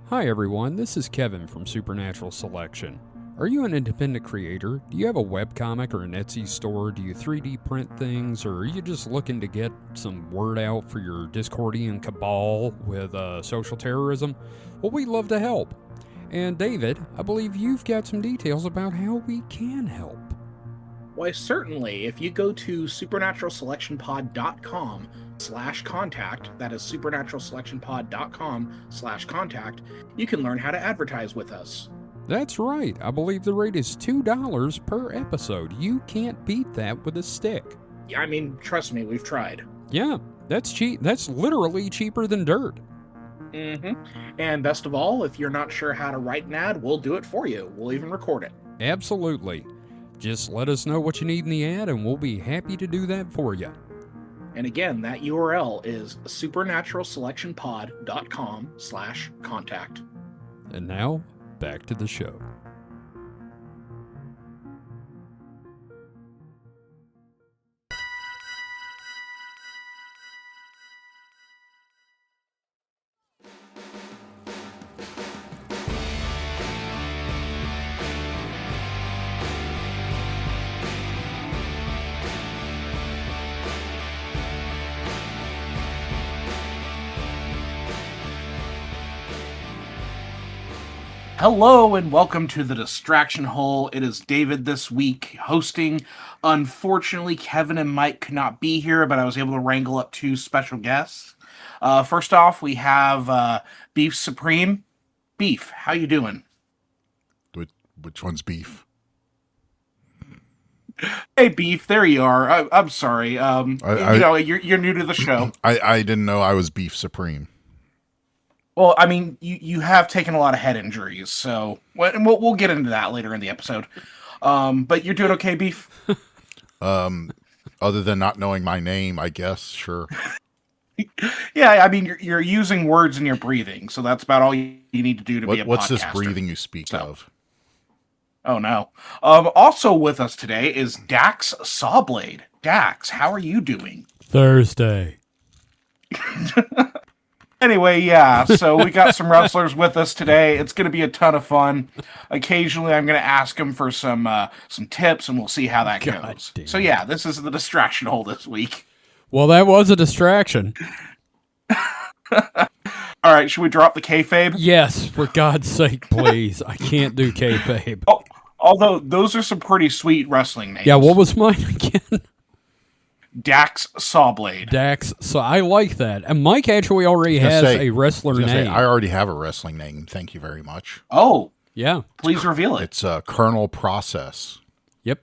Hi everyone, this is Kevin from Supernatural Selection. Are you an independent creator? Do you have a webcomic or an Etsy store? Do you 3D print things? Or are you just looking to get some word out for your Discordian cabal with social terrorism? Well, we'd love to help. And David, I believe you've got some details about how we can help. Why, certainly. If you go to supernaturalselectionpod.com/contact, that is supernaturalselectionpod.com/contact, you can learn how to advertise with us. That's right. I believe the rate is $2 per episode. You can't beat that with a stick. Yeah, I mean, trust me, we've tried. Yeah, that's cheap. That's literally cheaper than dirt. And best of all, if you're not sure how to write an ad, we'll do it for you. We'll even record it. Absolutely. Just let us know what you need in the ad, and we'll be happy to do that for you. And again, that URL is supernaturalselectionpod.com/contact. And now, back to the show. Hello and welcome to the Distraction Hole. It is David this week hosting. Unfortunately, Kevin and Mike could not be here, but I was able to wrangle up two special guests. First off, we have Beef Supreme. Beef, how you doing? Which one's Beef? Hey, Beef, there you are. I'm sorry. You're new to the show. I didn't know I was Beef Supreme. Well, I mean, you have taken a lot of head injuries, so we'll get into that later in the episode. But you're doing okay, Beef? Other than not knowing my name, I guess, sure. Yeah, I mean, you're using words and you're breathing, so that's about all you need to do to be a podcaster. What's this breathing you speak of? Oh, no. Also with us today is Dax Sawblade. Dax, how are you doing? Thursday. Anyway, yeah, so we got some wrestlers with us today. It's going to be a ton of fun. Occasionally, I'm going to ask them for some tips, and we'll see how that goes. So, yeah, this is the Distraction Hole this week. Well, that was a distraction. All right, should we drop the kayfabe? Yes, for God's sake, please. I can't do kayfabe. Oh, although, those are some pretty sweet wrestling names. Yeah, what was mine again? Dax Sawblade. Dax, so I like that. And Mike actually already has a wrestler name. I already have a wrestling name. Thank you very much. Oh, yeah. Please reveal it. It's Colonel Process. Yep.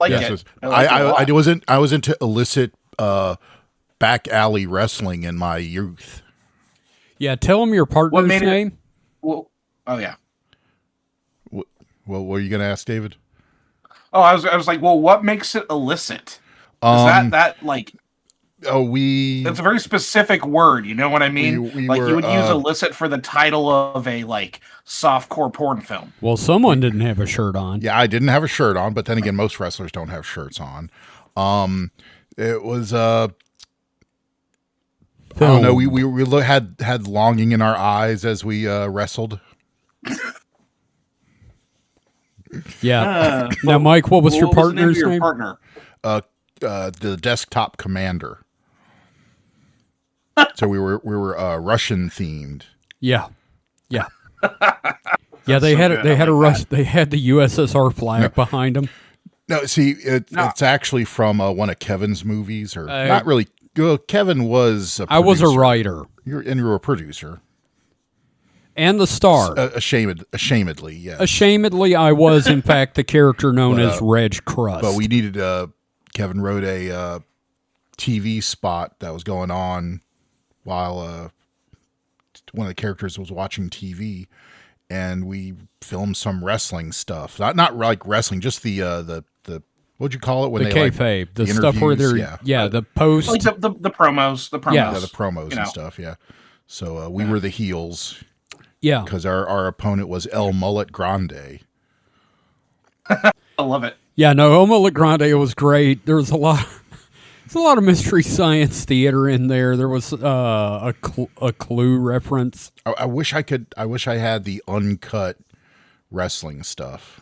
I was into illicit back alley wrestling in my youth. Yeah, tell him your partner's name. Well, oh yeah. What were you going to ask, David? Oh, I was like, well, what makes it illicit? Is that like? Oh, that's a very specific word. You know what I mean? You would use illicit for the title of a softcore porn film. Well, someone didn't have a shirt on. Yeah, I didn't have a shirt on, but then again, most wrestlers don't have shirts on. It was I don't know. We had longing in our eyes as we wrestled. Yeah. Now, Mike, what was your partner's name? Your partner? The Desktop Commander. So we were Russian themed. Yeah. Yeah. Yeah, they had the USSR flag behind them. No, see, it's actually from one of Kevin's movies, or not really. Kevin was a producer. I was a writer. You were a producer. And the star. Ashamedly, yes. Ashamedly, I was, in fact, the character known as Reg Crust. But we needed, Kevin wrote a TV spot that was going on while one of the characters was watching TV, and we filmed some wrestling stuff. Not like wrestling, just the what'd you call it when the kayfabe, the stuff where they're the post, like the promos, yeah, the promos and stuff, yeah. So we were the heels. Yeah. Because our opponent was El Mullet Grande. I love it. Yeah, no, El Mullet Grande was great. There was a lot. There's a lot of Mystery Science Theater in there. There was a Clue reference. I wish I could. I wish I had the uncut wrestling stuff.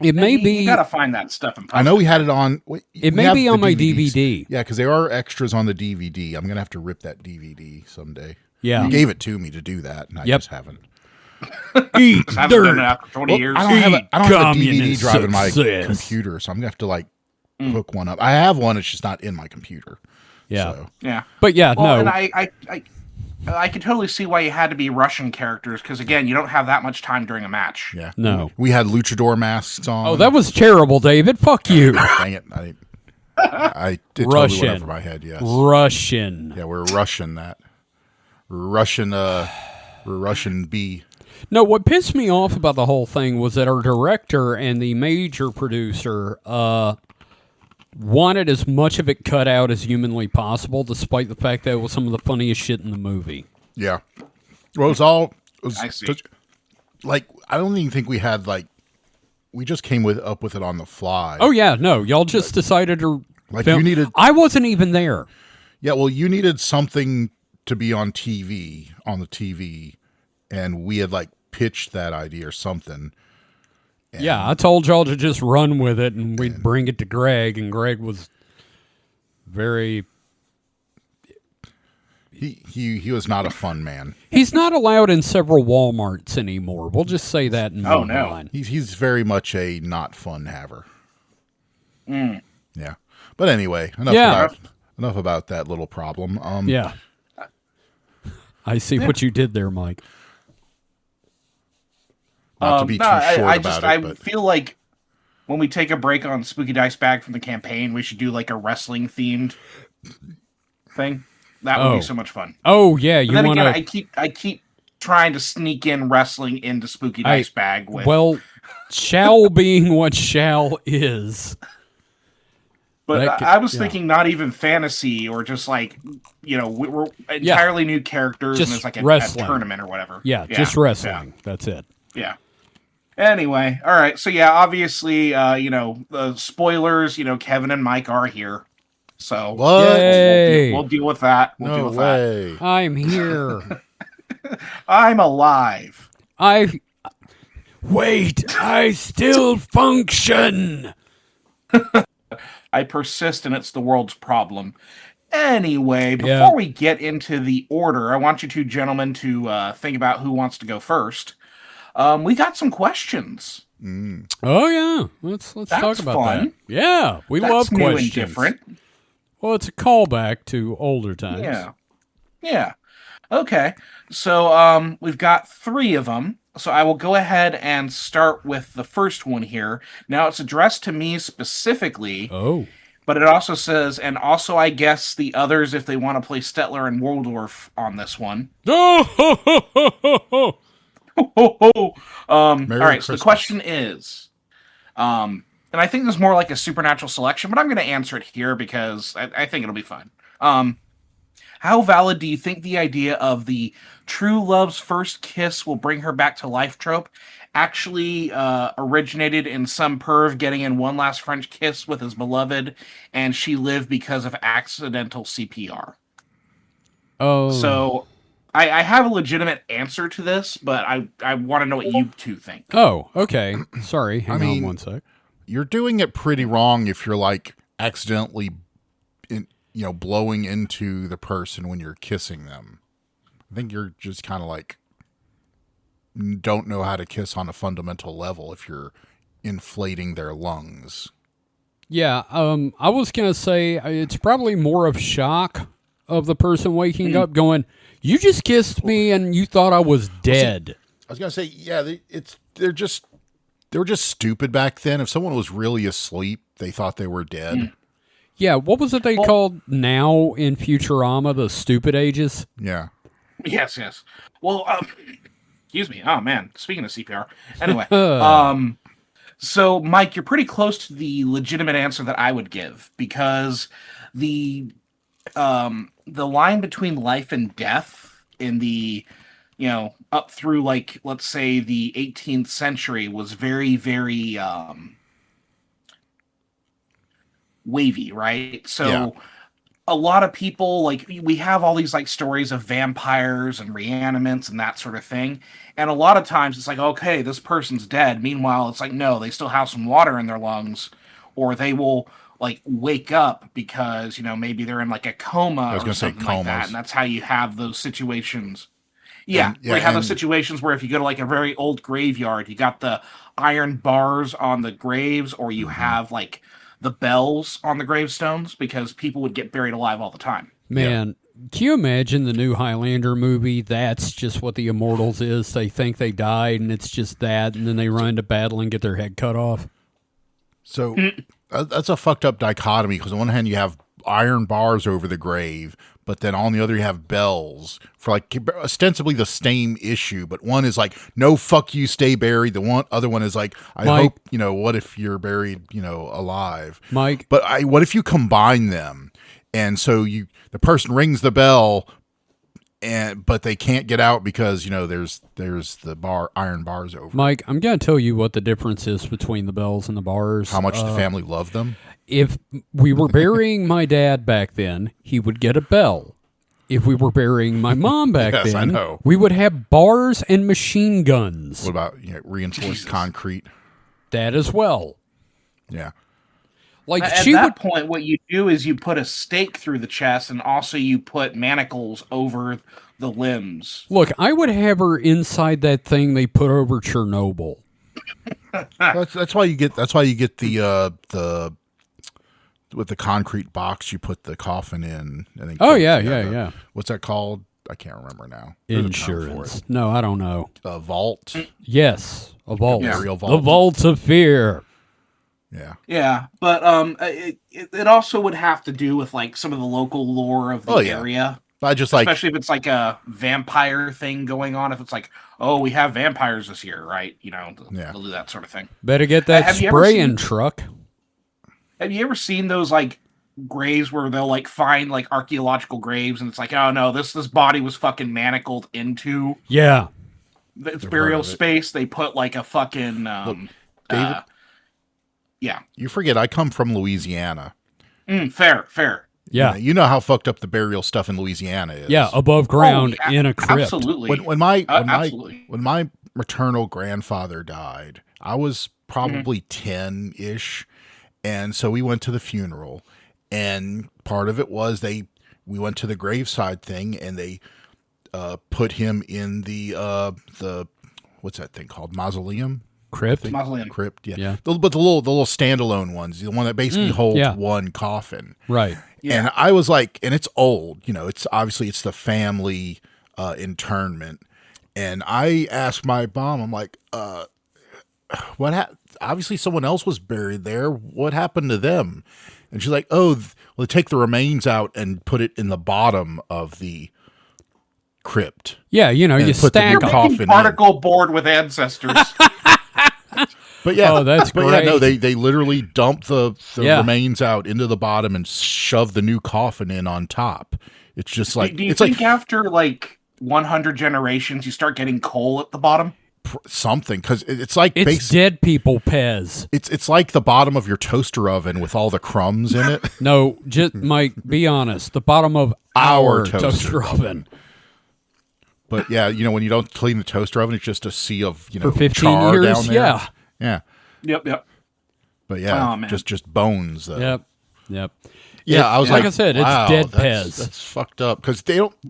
It may be. You gotta find that stuff in I know we had it on. It may be on my DVD. Yeah, because there are extras on the DVD. I'm gonna have to rip that DVD someday. Yeah. You gave it to me to do that, and I just haven't. Eat I haven't done it after 20 years. I don't have a DVD Communist drive in my success. computer, so I'm gonna have to like hook one up. I have one; it's just not in my computer. Yeah. So. Yeah. But yeah, Well, no. and I could totally see why you had to be Russian characters because again, you don't have that much time during a match. Yeah. No. We had luchador masks on. Oh, that was terrible, David. Fuck you. Dang it! I did totally Russian. went over my head. Yes. Russian. Yeah, we're Russian that. We're Russian B. No, what pissed me off about the whole thing was that our director and the major producer wanted as much of it cut out as humanly possible, despite the fact that it was some of the funniest shit in the movie. Yeah. Well, it was I see. like I don't even think we had like we just came up with it on the fly. Oh yeah, no, y'all just decided to Like film. you needed. I wasn't even there. Yeah, well, you needed something to be on the TV, and we had like pitched that idea or something. Yeah, I told y'all to just run with it, and we'd bring it to Greg, and Greg was very. He was not a fun man. He's not allowed in several Walmarts anymore. We'll just say that and move Oh, no. on. He's very much a not fun haver. Yeah, but anyway, enough about that little problem. Yeah. I see what you did there, Mike. Not to be too short about I it, but feel like when we take a break on Spooky Dice Bag from the campaign, we should do like a wrestling themed thing. That would Oh. be so much fun. Oh yeah, But you then want again, to? I keep trying to sneak in wrestling into Spooky Dice Bag with. Well, shall being what shall is. but that could- I was yeah. thinking not even fantasy or just like we're entirely new characters Just and it's like a wrestling. tournament or whatever. Yeah, just wrestling. Yeah. That's it. Yeah. Anyway, all right. So yeah, obviously, the spoilers. Kevin and Mike are here, so what? Yay! we'll deal with that. We'll deal No with that. way. I'm here. I'm alive. Wait. I still function. I persist, and it's the world's problem. Anyway, before Yeah. we get into the order, I want you two gentlemen to think about who wants to go first. We got some questions. Oh yeah. Let's talk That's about fun. that. Yeah, we That's love new questions. and different. Well, it's a callback to older times. Yeah. Yeah. Okay. So we've got 3 of them. So I will go ahead and start with the first one here. Now it's addressed to me specifically, Oh. but it also says, and also I guess the others if they want to play Stetler and Waldorf on this one. Oh. All Merry right. So the Christmas. question is, and I think this is more like a supernatural selection, but I'm going to answer it here because I think it'll be fun. How valid do you think the idea of the true love's first kiss will bring her back to life trope actually originated in some perv getting in one last French kiss with his beloved, and she lived because of accidental CPR? Oh. So I have a legitimate answer to this, but I want to know what you two think. Oh, okay. Sorry. Hang on mean- one sec. You're doing it pretty wrong if you're like accidentally blowing into the person when you're kissing them. I think you're just kind of like don't know how to kiss on a fundamental level if you're inflating their lungs. Yeah, I was going to say it's probably more of shock of the person waking up going, "You just kissed me and you thought I was dead." I was gonna say, yeah, they were just stupid back then. If someone was really asleep, they thought they were dead. Yeah, what was it they called now in Futurama, the stupid ages? Yeah. Yes, yes. Well, excuse me. Oh man, speaking of CPR. Anyway, so Mike, you're pretty close to the legitimate answer that I would give because the line between life and death in the up through like let's say the 18th century was very very wavy, right? So Yeah. a lot of people, like, we have all these like stories of vampires and reanimants and that sort of thing, and a lot of times it's like, okay, this person's dead. Meanwhile, it's like, no, they still have some water in their lungs, or they will like wake up because, maybe they're in like a coma I was or going to say something like that, comas. and that's how you have those situations. Yeah, And, where you have those and situations where if you go to like a very old graveyard, you got the iron bars on the graves, or you Mhm. have like the bells on the gravestones because people would get buried alive all the time. Man, can you imagine the new Highlander movie? That's just what the Immortals is. They think they died, and it's just that, and then they run into battle and get their head cut off. So that's a fucked up dichotomy because on one hand you have iron bars over the grave, but then on the other you have bells for like ostensibly the same issue. But one is like, no, fuck you, stay buried. The other one is like, I Mike. hope, what if you're buried, alive? Mike, But what if you combine them? And so the person rings the bell, but they can't get out because there's the iron bars over. Mike, I'm going to tell you what the difference is between the bells and the bars. How much the family loved them. If we were burying my dad back then, he would get a bell. If we were burying my mom back Yes, I then, know. we would have bars and machine guns. What about reinforced Jesus. concrete? That as well. Yeah. Like At she that would. point, what you do is you put a stake through the chest, and also you put manacles over the limbs. Look, I would have her inside that thing they put over Chernobyl. That's why you get the with the concrete box you put the coffin in. And then Oh yeah. What's that called? I can't remember now. There's a term for Insurance. No, I don't know. it. A vault. Yes, a vault. Yeah. Real The vault. vault of fear. Yeah. Yeah, but it also would have to do with like some of the local lore of the Oh, yeah. area, I just like especially if it's like a vampire thing going on. If it's like, oh, we have vampires this year, right? Yeah. They'll do that sort of thing. Better get that Have you ever spraying seen- truck. Have you ever seen those like graves where they'll like find like archaeological graves, and it's like, oh no, this body was fucking manacled into Yeah. its I've burial heard of it. space. They put like a fucking David? yeah, you forget I come from Louisiana. fair. Yeah. You know how fucked up the burial stuff in Louisiana is. Yeah, above ground Oh, yeah, in a crypt. Absolutely. When my Absolutely. when my maternal grandfather died, I was probably 10-ish, and so we went to the funeral, and part of it was we went to the graveside thing, and they put him in the what's that thing called, mausoleum. Crypt. Mausoleum. Crypt, yeah. Yeah. But the little standalone ones, the one that basically holds yeah. one coffin. Right. Yeah. And I was like, and it's old, it's obviously it's the family internment. And I asked my mom, I'm like, obviously someone else was buried there. What happened to them? And she's like, oh, well, they take the remains out and put it in the bottom of the crypt. Yeah, you And you put the stack new them. coffin Making in. particle board with ancestors. But yeah, Oh, that's but yeah, no, great. they literally dump the Yeah. remains out into the bottom and shove the new coffin in on top. It's just like Do you it's think like after like 100 generations, you start getting coal at the bottom? something because it's like It's dead people, Pez. it's like the bottom of your toaster oven with all the crumbs in it. No, just Mike, be honest. The bottom of Our our toaster toaster oven. But yeah, when you don't clean the toaster oven, it's just a sea of For 15 char years, down there. yeah. Yeah. Yep. But yeah, Oh, man. just bones though. Yep. Yeah, I was like like, I said, it's wow, dead that's, Pez. That's fucked up because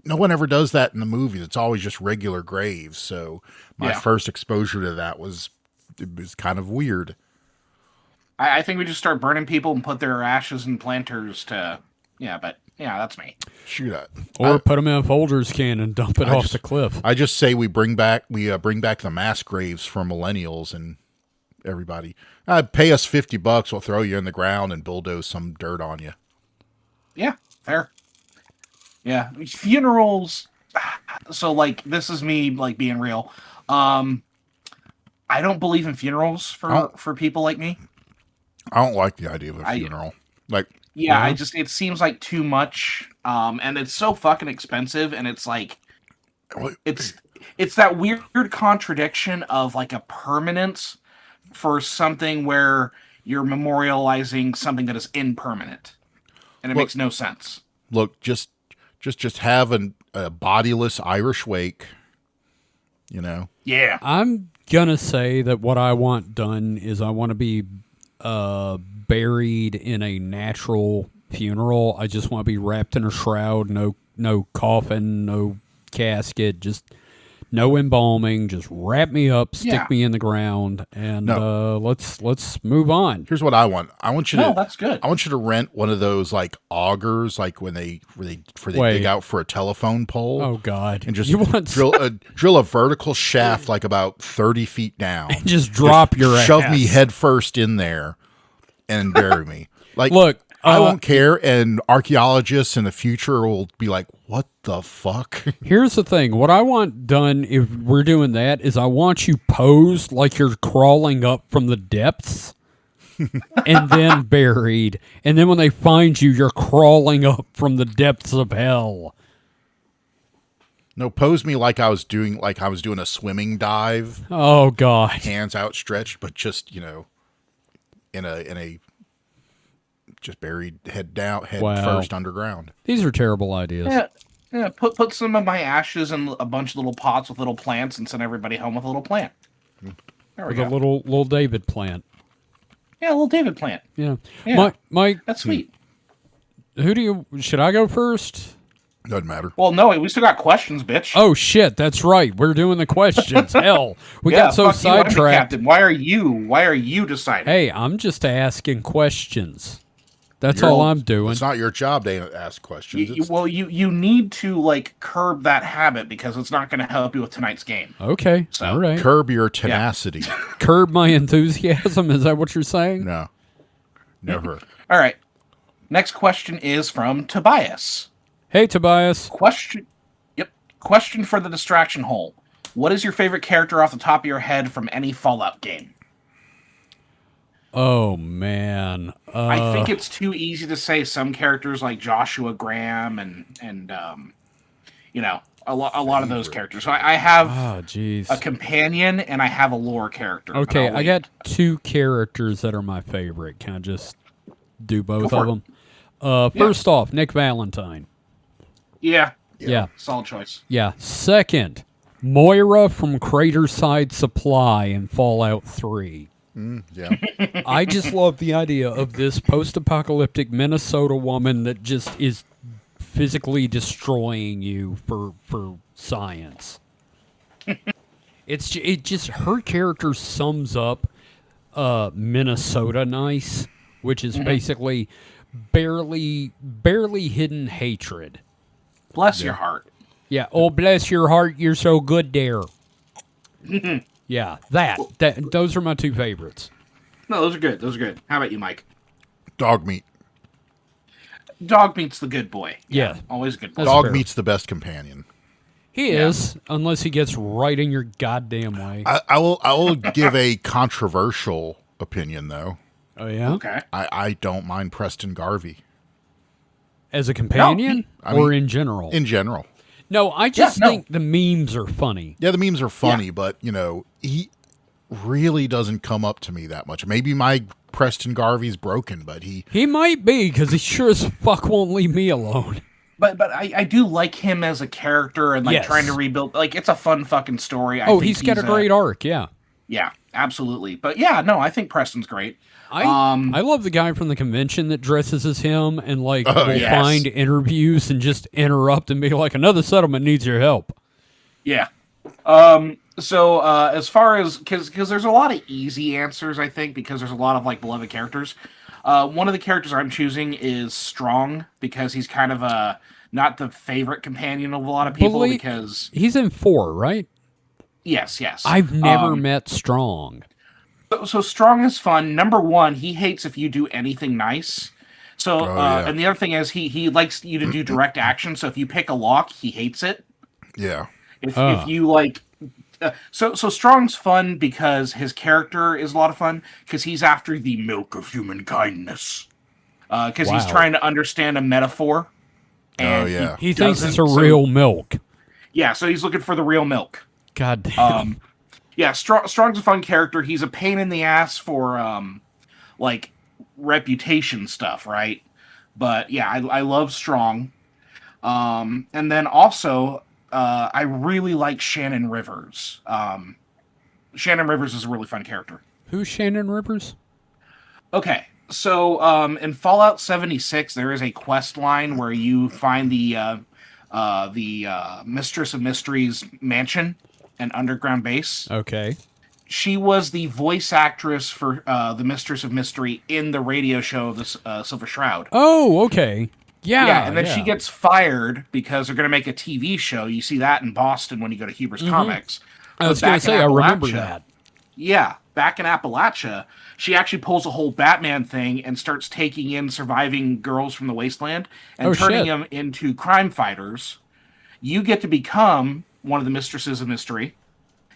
no one ever does that in the movies. It's always just regular graves. So my Yeah. first exposure to that was kind of weird. I think we just start burning people and put their ashes in planters to. Yeah, but yeah, that's me. Shoot, Or put them in a Folgers can and dump it off the cliff. I just say we bring back the mass graves for millennials and everybody. Pay us $50, we'll throw you in the ground and bulldoze some dirt on you. Yeah, fair. Yeah, funerals. So like, this is me like being real. I don't believe in funerals for people like me. I don't like the idea of a funeral. Yeah, Yeah. it seems like too much. And it's so fucking expensive, and it's like it's that weird contradiction of like a permanence for something where you're memorializing something that is impermanent. And it makes no sense. look, just have a bodiless Irish wake. Yeah. I'm gonna say that what I want done is I want to be buried in a natural funeral. I just want to be wrapped in a shroud, no coffin, no casket, just no embalming. Just wrap me up, stick me in the ground, and let's move on. Here's what I want. I want you No, to. that's good. I want you to rent one of those like augers, like when they Wait. dig out for a telephone pole. Oh God! And just you want drill a vertical shaft like about 30 feet down. just drop your shove ass. me head first in there and bury me. Like, Look, I won't care, and archaeologists in the future will be like, "What the fuck?" Here's the thing. What I want done if we're doing that is I want you posed like you're crawling up from the depths and then buried. And then when they find you, you're crawling up from the depths of hell. No, pose me like I was doing a swimming dive, Oh, God. hands outstretched, but just in a just buried head down, head Wow. first underground. These are terrible ideas. Yeah. Put some of my ashes in a bunch of little pots with little plants and send everybody home with a little plant. There we With go. a little David plant. Yeah, a little David plant. Yeah. Yeah. Mike, That's sweet. should I go first? Doesn't matter. Well, no, we still got questions, bitch. Oh, shit. That's right. We're doing the questions. Hell. We yeah, got so fuck you, I'm the sidetracked. captain. Why are you deciding? Hey, I'm just asking questions. That's You're- all I'm doing. It's not your job to ask questions. You need to like curb that habit because it's not going to help you with tonight's game. Okay. So, All right. Curb your tenacity. Curb my enthusiasm. Is that what you're saying? No, never. All right. Next question is from Tobias. Hey, Tobias. Question for the distraction hole. What is your favorite character off the top of your head from any Fallout game? Oh, man. I think it's too easy to say some characters like Joshua Graham and a lot of those characters. So I have Oh, jeez. a companion and I have a lore character. but Okay, I'll I wait. got two characters that are my favorite. Can I just do both for of them? First off, Nick Valentine. Yeah, Yeah. solid choice. Yeah. Second, Moira from Craterside Supply in Fallout 3. Yeah. I just love the idea of this post-apocalyptic Minnesota woman that just is physically destroying you for science. It just her character sums up Minnesota nice, which is basically barely hidden hatred. Bless your heart. Yeah. Oh, bless your heart, you're so good there. Yeah, that those are my two favorites. No, those are good. Those are good. How about you, Mike? Dog meat. Dog meat's the good boy. Yeah. Always a good boy. That's Dog fair. meat's the best companion. He is, unless he gets right in your goddamn way. I will give a controversial opinion though. Oh yeah, Okay. I don't mind Preston Garvey as a companion I or mean, in general. in general. No, I just no. think the memes are funny. Yeah, the memes are funny, but he really doesn't come up to me that much. Maybe my Preston Garvey's broken, but he He might be because he sure as fuck won't leave me alone. But I do like him as a character and like Yes. trying to rebuild. Like it's a fun fucking story. I Oh, think he's got a great arc. Yeah, Yeah, absolutely. But yeah, no, I think Preston's great. I love the guy from the convention that dresses as him and like will yes. find interviews and just interrupt and be like, "Another settlement needs your help." Yeah. So as far as because there's a lot of easy answers, I think, because there's a lot of like beloved characters. One of the characters I'm choosing is Strong because he's kind of a not the favorite companion of a lot of people because He's in 4, right? yes. I've never met Strong. So Strong is fun. Number one, he hates if you do anything nice. So yeah. and the other thing is he likes you to do direct action. So if you pick a lock, he hates it. yeah. If you like, so Strong's fun because his character is a lot of fun because he's after the milk of human kindness. Because he's Wow. trying to understand a metaphor. And yeah. He thinks it's a doesn't, so- real milk. Yeah, so he's looking for the real milk. God damn. Yeah, Strong's a fun character. He's a pain in the ass for like reputation stuff, right? But yeah, I love Strong. And then also, I really like Shannon Rivers. Shannon Rivers is a really fun character. Who's Shannon Rivers? Okay, so in Fallout 76, there is a quest line where you find the Mistress of Mysteries mansion and underground base. Okay. She was the voice actress for the Mistress of Mystery in the radio show of the Silver Shroud. Oh, okay. Yeah. Yeah, and then she gets fired because they're going to make a TV show. You see that in Boston when you go to Huber's Comics. I was But going back to say, in I remember Appalachia- that. Yeah, back in Appalachia, she actually pulls a whole Batman thing and starts taking in surviving girls from the wasteland and Oh, turning shit. them into crime fighters. You get to become one of the Mistresses of Mystery.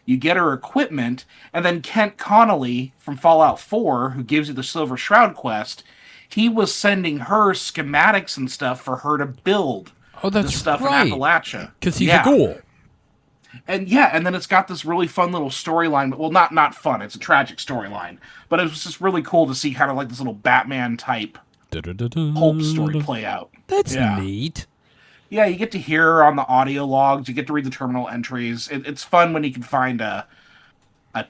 You get her equipment, and then Kent Connolly from Fallout 4, who gives you the Silver Shroud quest, he was sending her schematics and stuff for her to build Oh, the that's stuff right. in Appalachia. Because he's a ghoul. And yeah, and then it's got this really fun little storyline. Well, not fun. It's a tragic storyline, but it was just really cool to see kind of like this little Batman type pulp story play out. That's Yeah. neat. Yeah, you get to hear her on the audio logs. You get to read the terminal entries. It's fun when you can find a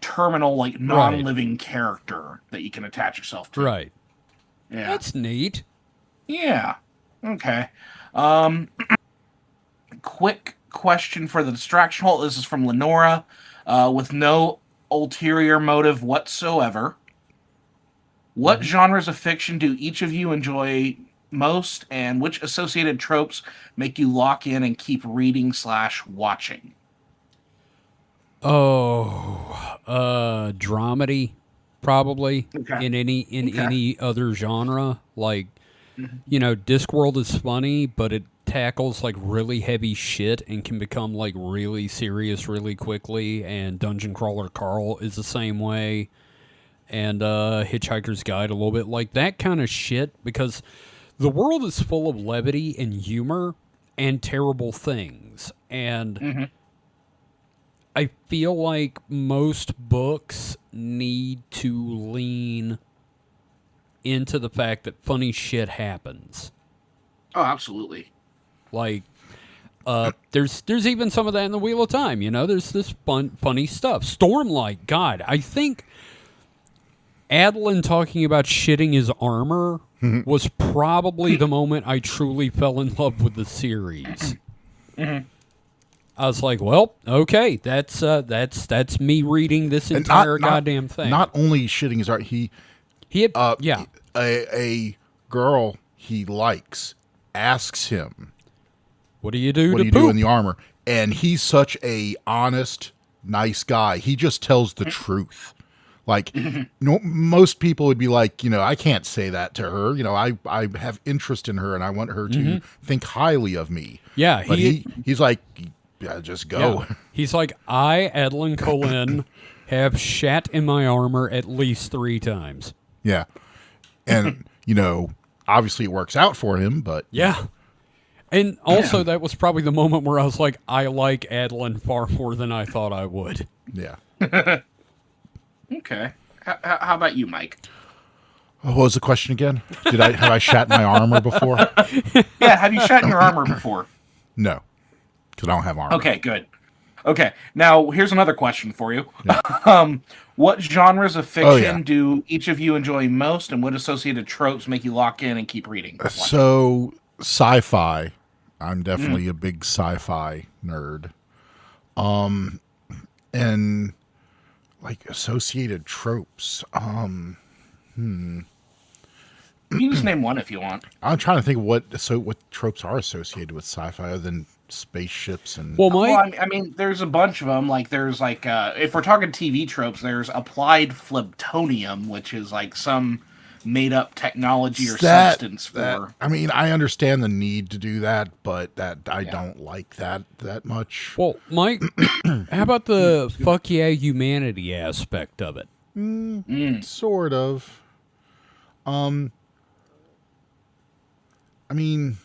terminal like non-living character that you can attach yourself to. Right. Yeah. That's neat. Yeah. Okay. Quick question for the distraction hole. This is from Lenora, with no ulterior motive whatsoever. What genres of fiction do each of you enjoy most, and which associated tropes make you lock in and keep reading / watching? Oh, dramedy, probably Okay. in any Okay. any other genre. Like, you know, Discworld is funny, but it tackles like really heavy shit and can become like really serious really quickly. And Dungeon Crawler Carl is the same way, and Hitchhiker's Guide a little bit like that kind of shit, because the world is full of levity and humor and terrible things, and I feel like most books need to lean into the fact that funny shit happens. Oh, absolutely. Like, there's even some of that in the Wheel of Time. You know, there's this funny stuff. Stormlight, God, I think Adlin talking about shitting his armor was probably the moment I truly fell in love with the series. I was like, well, okay, that's me reading this And entire goddamn thing. Not only shitting his art, he had, yeah, a girl he likes asks him, what do you do "What to do you poop? do in the armor?" And he's such a honest, nice guy. He just tells the truth. Like, no, most people would be like, you know, I can't say that to her. You know, I have interest in her and I want her to think highly of me. Yeah, But he's like, yeah, just go. yeah. He's like, I, Adlin Colin, have shat in my armor at least 3 times. Yeah. And, you know, obviously it works out for him, but Yeah. And also, that was probably the moment where I was like, I like Adlin far more than I thought I would. yeah. Okay. How about you, Mike? What was the question again? Have I shat in my armor before? Yeah, have you shot in your armor before? No, because I don't have armor. Okay, good. Okay, now here's another question for you. What genres of fiction do each of you enjoy most, and what associated tropes make you lock in and keep reading? So sci-fi, I'm definitely a big sci-fi nerd. And like associated tropes. You can just name one if you want. I'm trying to think what tropes are associated with sci-fi other than spaceships and. Well, Mike, Well, I mean, there's a bunch of them. Like, there's like, if we're talking TV tropes, there's applied phlebtonium, which is like some made-up technology or substance for. I mean, I understand the need to do that, but I don't like that much. well, Mike, how about the fuck yeah humanity aspect of it? Sort of. I mean,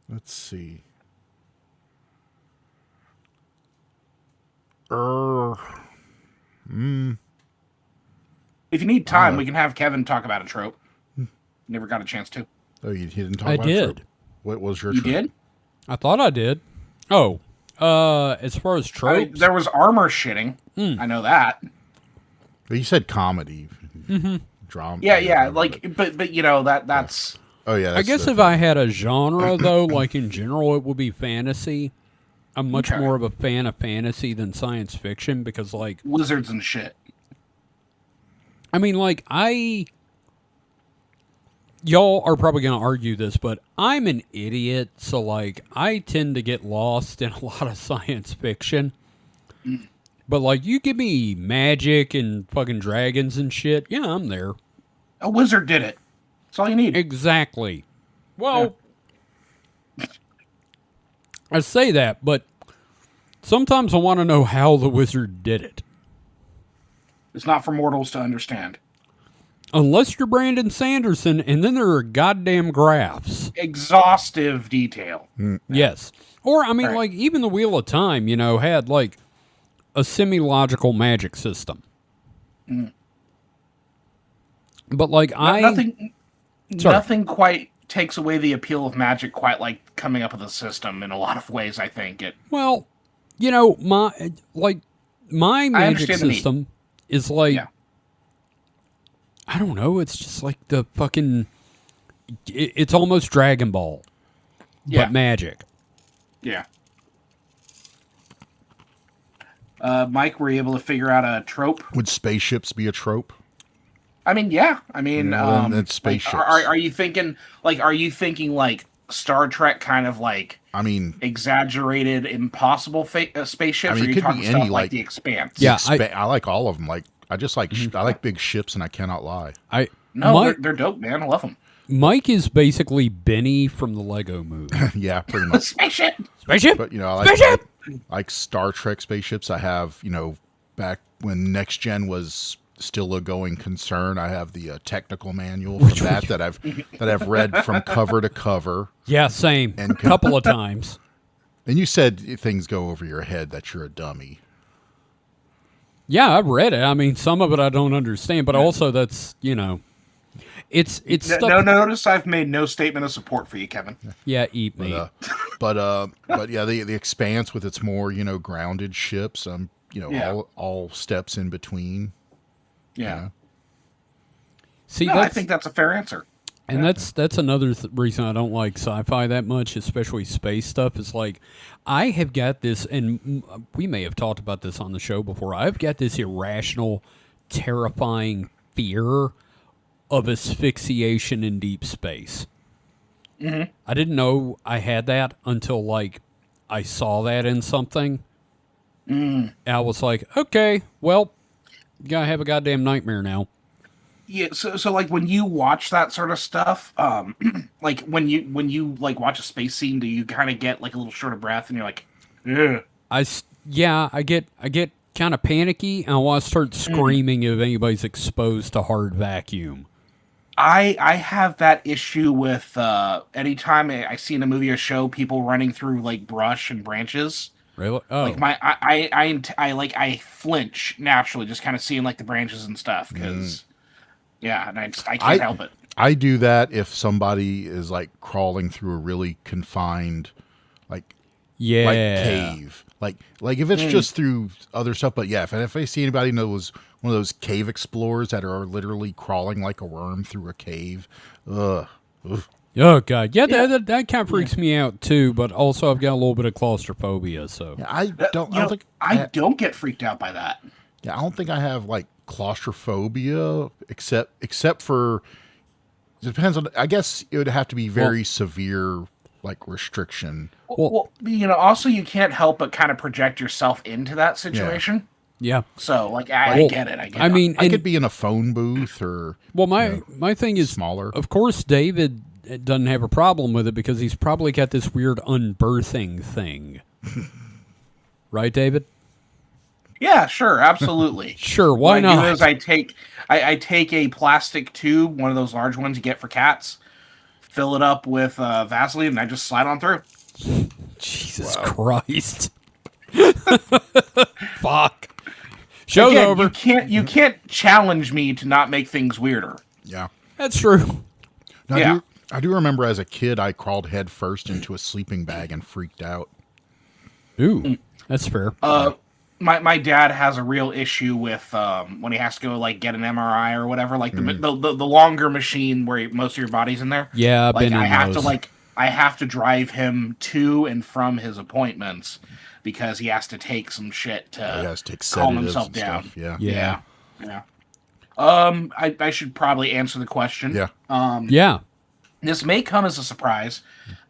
let's see. If you need time, we can have Kevin talk about a trope. Never got a chance to. Oh, you didn't talk I about did. trope? What was your You trope? did? I thought I did. Oh, as far as I tropes, mean, there was armor shitting. I know that. Well, you said comedy. Drama. Yeah. Like, but you know that's Oh, yeah. I that's guess the if I had a genre, though, like in general, it would be fantasy. I'm much Okay. more of a fan of fantasy than science fiction because, like, wizards and shit. I mean, like, y'all are probably going to argue this, but I'm an idiot, so, like, I tend to get lost in a lot of science fiction. But, like, you give me magic and fucking dragons and shit, yeah, I'm there. A wizard did it. That's all you need. Exactly. Well, I say that, but sometimes I want to know how the wizard did it. It's not for mortals to understand. Unless you're Brandon Sanderson, and then there are goddamn graphs. Exhaustive detail. Yes. Or, I mean, Right. like, even the Wheel of Time, you know, had, like, a semi-logical magic system. But, like, Nothing Sorry. nothing quite takes away the appeal of magic quite like coming up with a system in a lot of ways, I think. Well, you know, my magic understand the need. system is like, Yeah. I don't know, it's just like the fucking, it's almost Dragon Ball, Yeah. but magic. Yeah. Mike, were you able to figure out a trope? Would spaceships be a trope? I mean, yeah. I mean, Yeah, then it's like, spaceships. are you thinking like Star Trek kind of like I mean, exaggerated, impossible spaceships? I mean, or it are you could be talking any, stuff like like- the Expanse? Yeah. I like all of them. Like, I just like I like big ships, and I cannot lie. No, Mike, they're dope, man. I love them. Mike is basically Benny from the Lego movie. Yeah, pretty much. Spaceship. Spaceship? But you know, I like Star Trek spaceships. I have, you know, back when Next Gen was still a going concern, I have the technical manual for that I've read from cover to cover. Yeah, same. And A couple of times. And you said things go over your head that you're a dummy. Yeah, I've read it. I mean, some of it I don't understand, but also that's, you know, it's stuff. No, notice I've made no statement of support for you, Kevin. Yeah, eat me. But yeah, the Expanse with its more, you know, grounded ships, you know, Yeah. all steps in between. Yeah. See, No, I think that's a fair answer. and that's another reason I don't like sci-fi that much, especially space stuff. Is like I have got this, and we may have talked about this on the show before. I've got this irrational, terrifying fear of asphyxiation in deep space. Mm-hmm. I didn't know I had that until like I saw that in something. And I was like, okay, well, you gotta have a goddamn nightmare now. Yeah, so like when you watch that sort of stuff, like when you like watch a space scene, do you kind of get like a little short of breath and you're like, ugh. I get kind of panicky, and I want to start screaming if anybody's exposed to hard vacuum. I have that issue with anytime I see in a movie or show people running through like brush and branches. Really? Oh, Like I flinch naturally just kind of seeing like the branches and stuff because yeah, and I can't help it. I do that if somebody is like crawling through a really confined, like yeah. cave. Like if it's just through other stuff, but yeah, if I see anybody knows one of those cave explorers that are literally crawling like a worm through a cave, ugh. Oh god, yeah, that kind of freaks me out too. But also, I've got a little bit of claustrophobia, so Yeah, I don't think I don't get freaked out by that. I don't think I have like claustrophobia except for it depends on. I guess it would have to be very severe, like restriction. Well, you know, also you can't help but kind of project yourself into that situation. yeah. So, like, I get it. I mean, I and- could be in a phone booth or well, my thing is smaller. Of course, David doesn't have a problem with it because he's probably got this weird unbirthing thing, right, David? Yeah, sure, absolutely. Sure, why what I not? do is I take a plastic tube, one of those large ones you get for cats, fill it up with Vaseline, and I just slide on through. Jesus Christ! Fuck. Show's Again, over. you can't challenge me to not make things weirder. Yeah. That's true. Now, Yeah. I do remember as a kid, I crawled head first into a sleeping bag and freaked out. Ooh, that's fair. My dad has a real issue with when he has to go like get an MRI or whatever, like the longer machine where most of your body's in there. Yeah, I've like been in I have those. to I have to drive him to and from his appointments because he has to take some shit to He has to take calm sedatives himself and down. stuff. Yeah. Yeah. Yeah. I should probably answer the question. Yeah. Yeah. This may come as a surprise.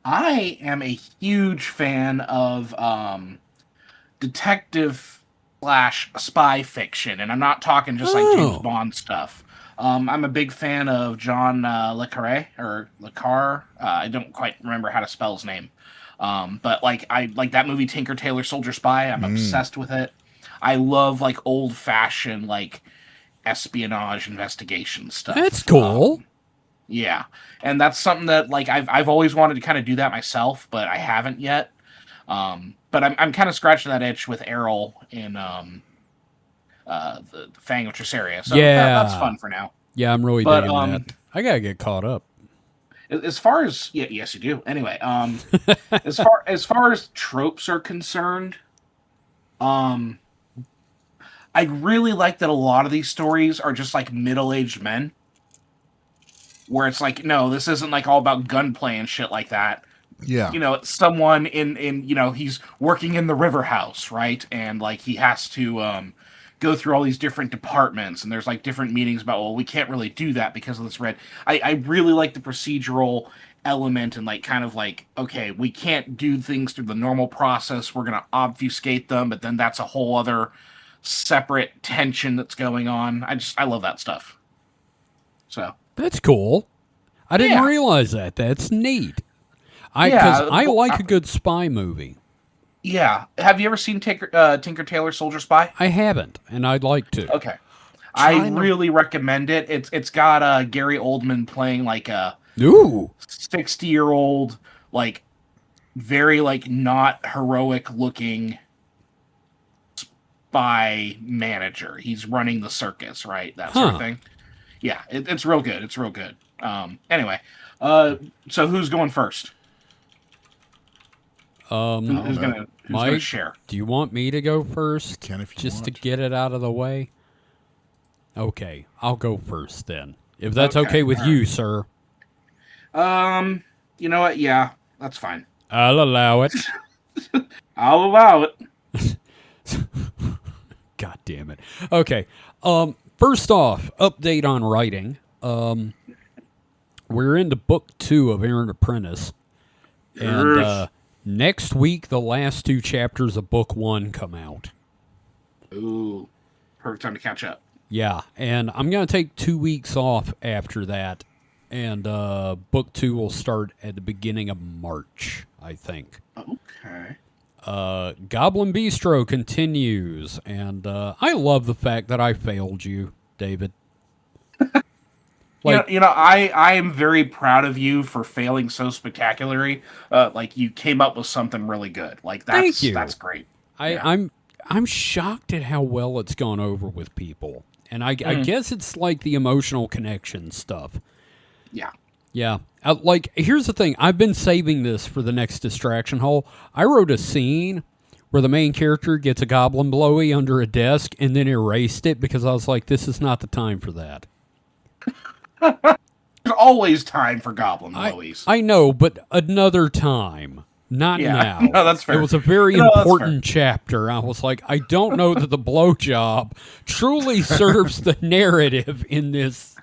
I am a huge fan of detective / spy fiction, and I'm not talking just like James Oh. Bond stuff. I'm a big fan of John Le Carre or Le Carre. I don't quite remember how to spell his name. But like I like that movie Tinker Tailor Soldier Spy. I'm obsessed with it. I love like old fashioned like espionage investigation stuff. That's cool. Yeah, and that's something that like I've always wanted to kind of do that myself, but I haven't yet. But I'm kind of scratching that itch with Errol in the Fang of Traceria. So Yeah. that's fun for now. Yeah, I'm really But, digging that. I gotta get caught up. As far as yes, you do. Anyway, as far as tropes are concerned, I really like that a lot of these stories are just like middle-aged men, where it's like, no, this isn't like all about gunplay and shit like that. Yeah. You know, it's someone in he's working in the river house, right? And like he has to go through all these different departments, and there's like different meetings about, well, we can't really do that because of this red. I really like the procedural element and like kind of like, okay, we can't do things through the normal process. We're gonna obfuscate them, but then that's a whole other separate tension that's going on. I love that stuff. So That's cool. I didn't Yeah. realize that. That's neat. I Yeah, like a good spy movie. yeah, have you ever seen Tinker Tailor Soldier Spy? I haven't, and I'd like to. Okay. I Trying to- really recommend it. It's got Gary Oldman playing like a Ooh. 60-year-old, like very like not heroic looking spy manager. He's running the circus, right? That sort of Huh. thing. Yeah, it's real good. It's real good. Anyway, so who's going first? Who's gonna Mike, share? do you want me to go first? Can if you just to want. get it out of the way? Okay, I'll go first then. If that's Okay, okay with all you, sir. You know what? Yeah, that's fine. I'll allow it. I'll allow it. God damn it. Okay. First off, update on writing. We're into book 2 of Aaron Apprentice. And next week, the last 2 chapters of book 1 come out. Ooh, perfect time to catch up. Yeah, and I'm going to take 2 weeks off after that. And book 2 will start at the beginning of March, I think. Okay. Goblin Bistro continues, and I love the fact that I failed you, David. Like, I am very proud of you for failing so spectacularly. Like you came up with something really good. Like Thank you. that's great. I'm shocked at how well it's gone over with people, and I guess it's like the emotional connection stuff. Yeah. Yeah. Like, here's the thing. I've been saving this for the next distraction hole. I wrote a scene where the main character gets a goblin blowy under a desk and then erased it because I was like, this is not the time for that. There's always time for goblin blowies. I know, but another time. Not Yeah. now. No, that's fair. It was a very No, that's important chapter. I was like, I don't know that the blowjob truly serves the narrative in this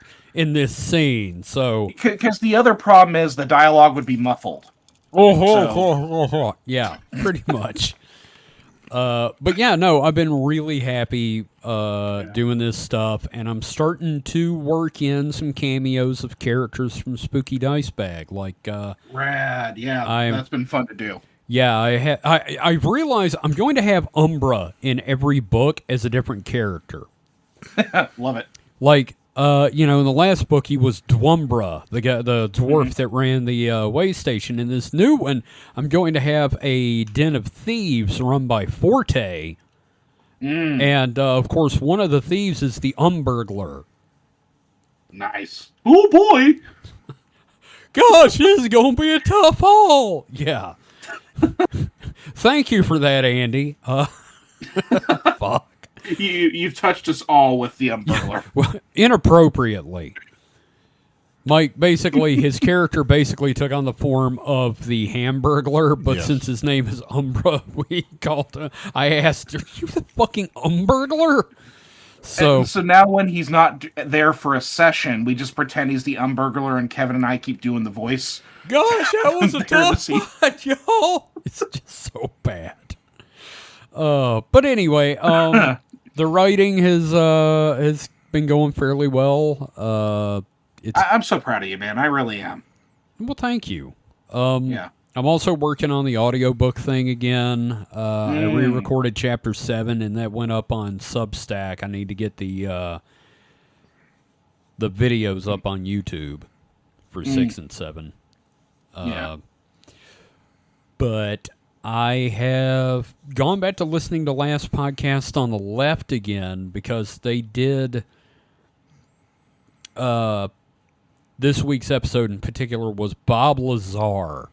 scene. So Because the other problem is the dialogue would be muffled. yeah, pretty much. But yeah, no, I've been really happy doing this stuff, and I'm starting to work in some cameos of characters from Spooky Dice Bag. Like, Rad, yeah, that's been fun to do. yeah, I've realized I'm going to have Umbra in every book as a different character. Love it. Like, in the last book, he was Dwumbra, the dwarf that ran the way station. In this new one, I'm going to have a den of thieves run by Forte. And, of course, one of the thieves is the Umburglar. Nice. Oh, boy. Gosh, this is gonna be a tough haul. Yeah. Thank you for that, Andy. Fuck. You've touched us all with the Umburglar. Well, inappropriately. Mike, basically, his character basically took on the form of the Hamburglar, but Yes. since his name is Umbra, we called him. I asked, "Are you the fucking Umburglar?" So, So now when he's not there for a session, we just pretend he's the Umburglar, and Kevin and I keep doing the voice. gosh, that was a tough Courtesy. fight, y'all. It's just so bad. But anyway, the writing has been going fairly well. I'm so proud of you, man. I really am. Well, thank you. Yeah. I'm also working on the audiobook thing again. I re-recorded chapter 7, and that went up on Substack. I need to get the videos up on YouTube for 6 and 7. Yeah. But I have gone back to listening to last podcast on the left again because they did this week's episode in particular was Bob Lazar.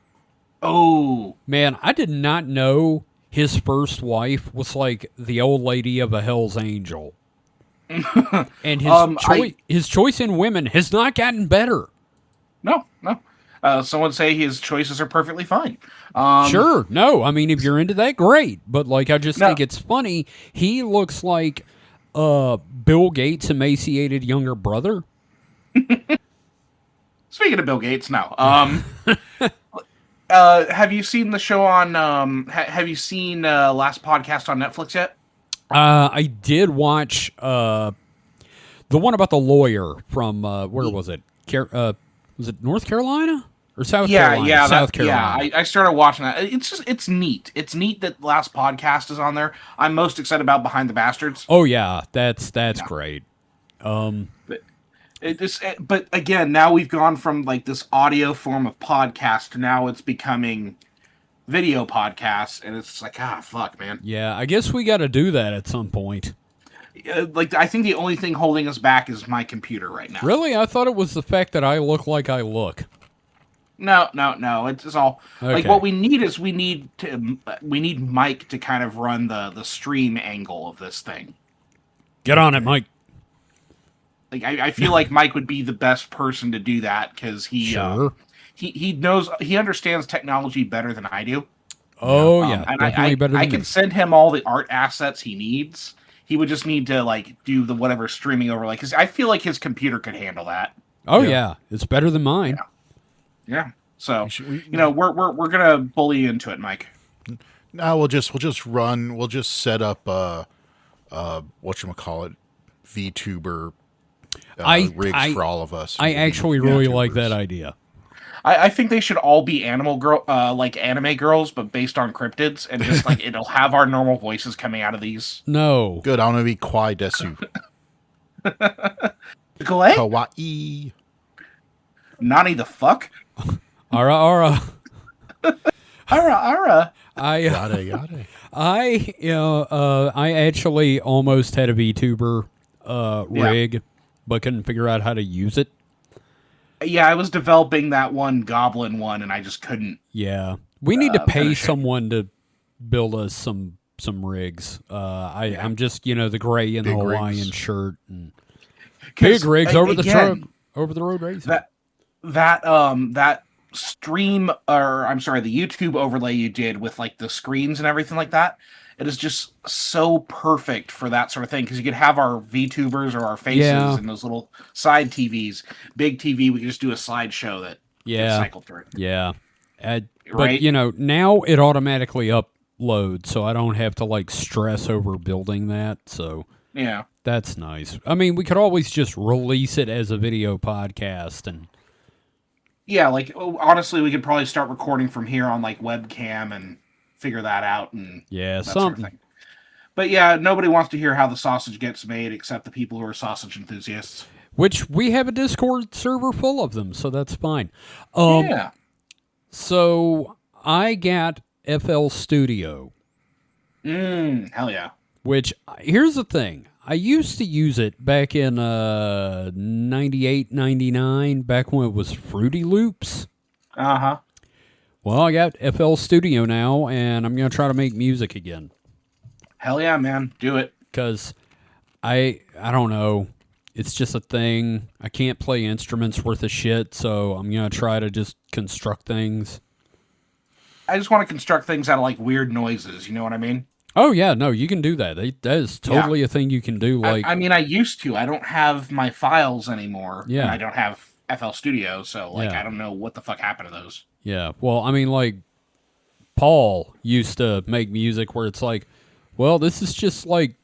Oh, Man, I did not know his first wife was like the old lady of a Hell's Angel. And his choice in women has not gotten better. no. Some would say his choices are perfectly fine. Sure, no, I mean, if you're into that, great. But like, I just No. think it's funny. He looks like Bill Gates' emaciated younger brother. Speaking of Bill Gates, no. Have you seen the show on? Have you seen last podcast on Netflix yet? I did watch the one about the lawyer from where was it? Was it North Carolina or South Carolina? South Carolina. I started watching that. It's neat. It's neat that last podcast is on there. I'm most excited about Behind the Bastards. Oh yeah, that's great. But again, now we've gone from like this audio form of podcast to now it's becoming video podcasts, and it's like, fuck, man. Yeah, I guess we got to do that at some point. Like, I think the only thing holding us back is my computer right now. Really, I thought it was the fact that I look like I look. No. It's all like Okay. what we need is we need Mike to kind of run the stream angle of this thing. Get on it, Mike. Like I feel like Mike would be the best person to do that because he understands technology better than I do. Oh yeah, And definitely better than I me. can send him all the art assets he needs. He would just need to like do the whatever streaming overlay because I feel like his computer could handle that. Oh yeah, it's better than mine. Yeah. So we're gonna bully you into it, Mike. No, we'll just set up whatchamacallit, VTuber rigs for all of us. I actually really like that idea. I think they should all be anime girls, but based on cryptids, and just like it'll have our normal voices coming out of these. No. Good, I'm gonna be Kwai Desu. Go ahead. Kawaii. Nani the fuck? Ara. Ara. Yada yada. I actually almost had a VTuber rig, but couldn't figure out how to use it. Yeah, I was developing that one goblin one, and I just couldn't. Yeah, we need to pay finish it. someone to build us some rigs. I'm just the gray and the Big Hawaiian rigs. shirt and 'Cause, big rigs over the truck, again, over the road racing. That stream, or I'm sorry, the YouTube overlay you did with like the screens and everything like that, it is just so perfect for that sort of thing because you could have our VTubers or our faces and those little side TVs. Big TV, we could just do a slideshow that gets cycled through. Yeah. But Right? now it automatically uploads, so I don't have to like stress over building that. So Yeah. that's nice. I mean, we could always just release it as a video podcast and Yeah, like honestly, we could probably start recording from here on like webcam and figure that out and that sort of something. thing. But yeah, nobody wants to hear how the sausage gets made except the people who are sausage enthusiasts. Which we have a Discord server full of them, so that's fine. Yeah. So I got FL Studio, Hell yeah. which here's the thing. I used to use it back in 98, 99, back when it was Fruity Loops. Uh-huh. Well, I got FL Studio now, and I'm going to try to make music again. Hell yeah, man. Do it. Because I don't know. It's just a thing. I can't play instruments worth of shit, so I'm going to try to just construct things. I just want to construct things out of like weird noises. You know what I mean? Oh, yeah, no, you can do that. That is totally a thing you can do. Like, I mean, I used to. I don't have my files anymore. Yeah. And I don't have FL Studio, so like Yeah. I don't know what the fuck happened to those. yeah. Well, I mean, like, Paul used to make music where it's like, well, this is just like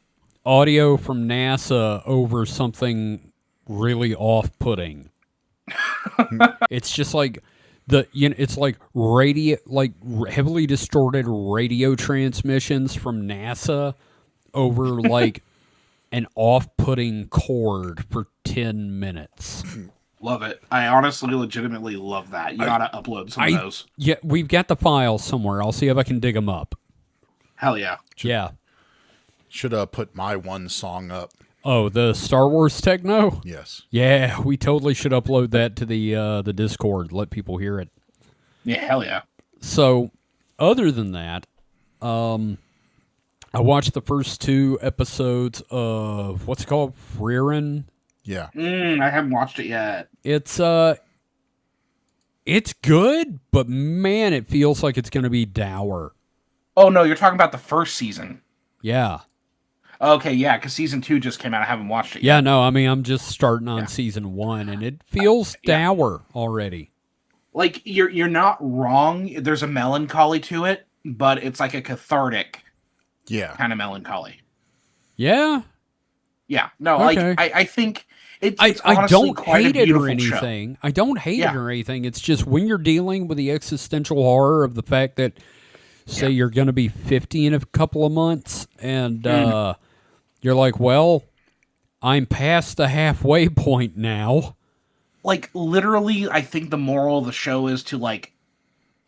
audio from NASA over something really off-putting. It's just like it's like radio, like heavily distorted radio transmissions from NASA over like an off-putting chord for 10 minutes. Love it. I honestly, legitimately love that. You gotta upload some of those. Yeah, we've got the files somewhere. I'll see if I can dig them up. Hell yeah. Yeah. Should put my one song up. Oh, the Star Wars techno? Yes. Yeah, we totally should upload that to the Discord. Let people hear it. Yeah, hell yeah. So, other than that, I watched the first 2 episodes of what's it called, Frieren. Yeah. I haven't watched it yet. It's good, but man, it feels like it's going to be dour. Oh no, you're talking about the first season. Yeah. Okay, yeah, because season 2 just came out. I haven't watched it yet. Yeah, no, I mean, I'm just starting on season 1, and it feels dour already. Like you're not wrong. There's a melancholy to it, but it's like a cathartic Yeah. kind of melancholy. Yeah. Yeah, no, Okay. like I think it's I honestly don't quite hate a it or beautiful show. anything. I don't hate Yeah. it or anything. It's just when you're dealing with the existential horror of the fact that, say, you're going to be 50 in a couple of months, and you're like, well, I'm past the halfway point now. Like literally, I think the moral of the show is to like,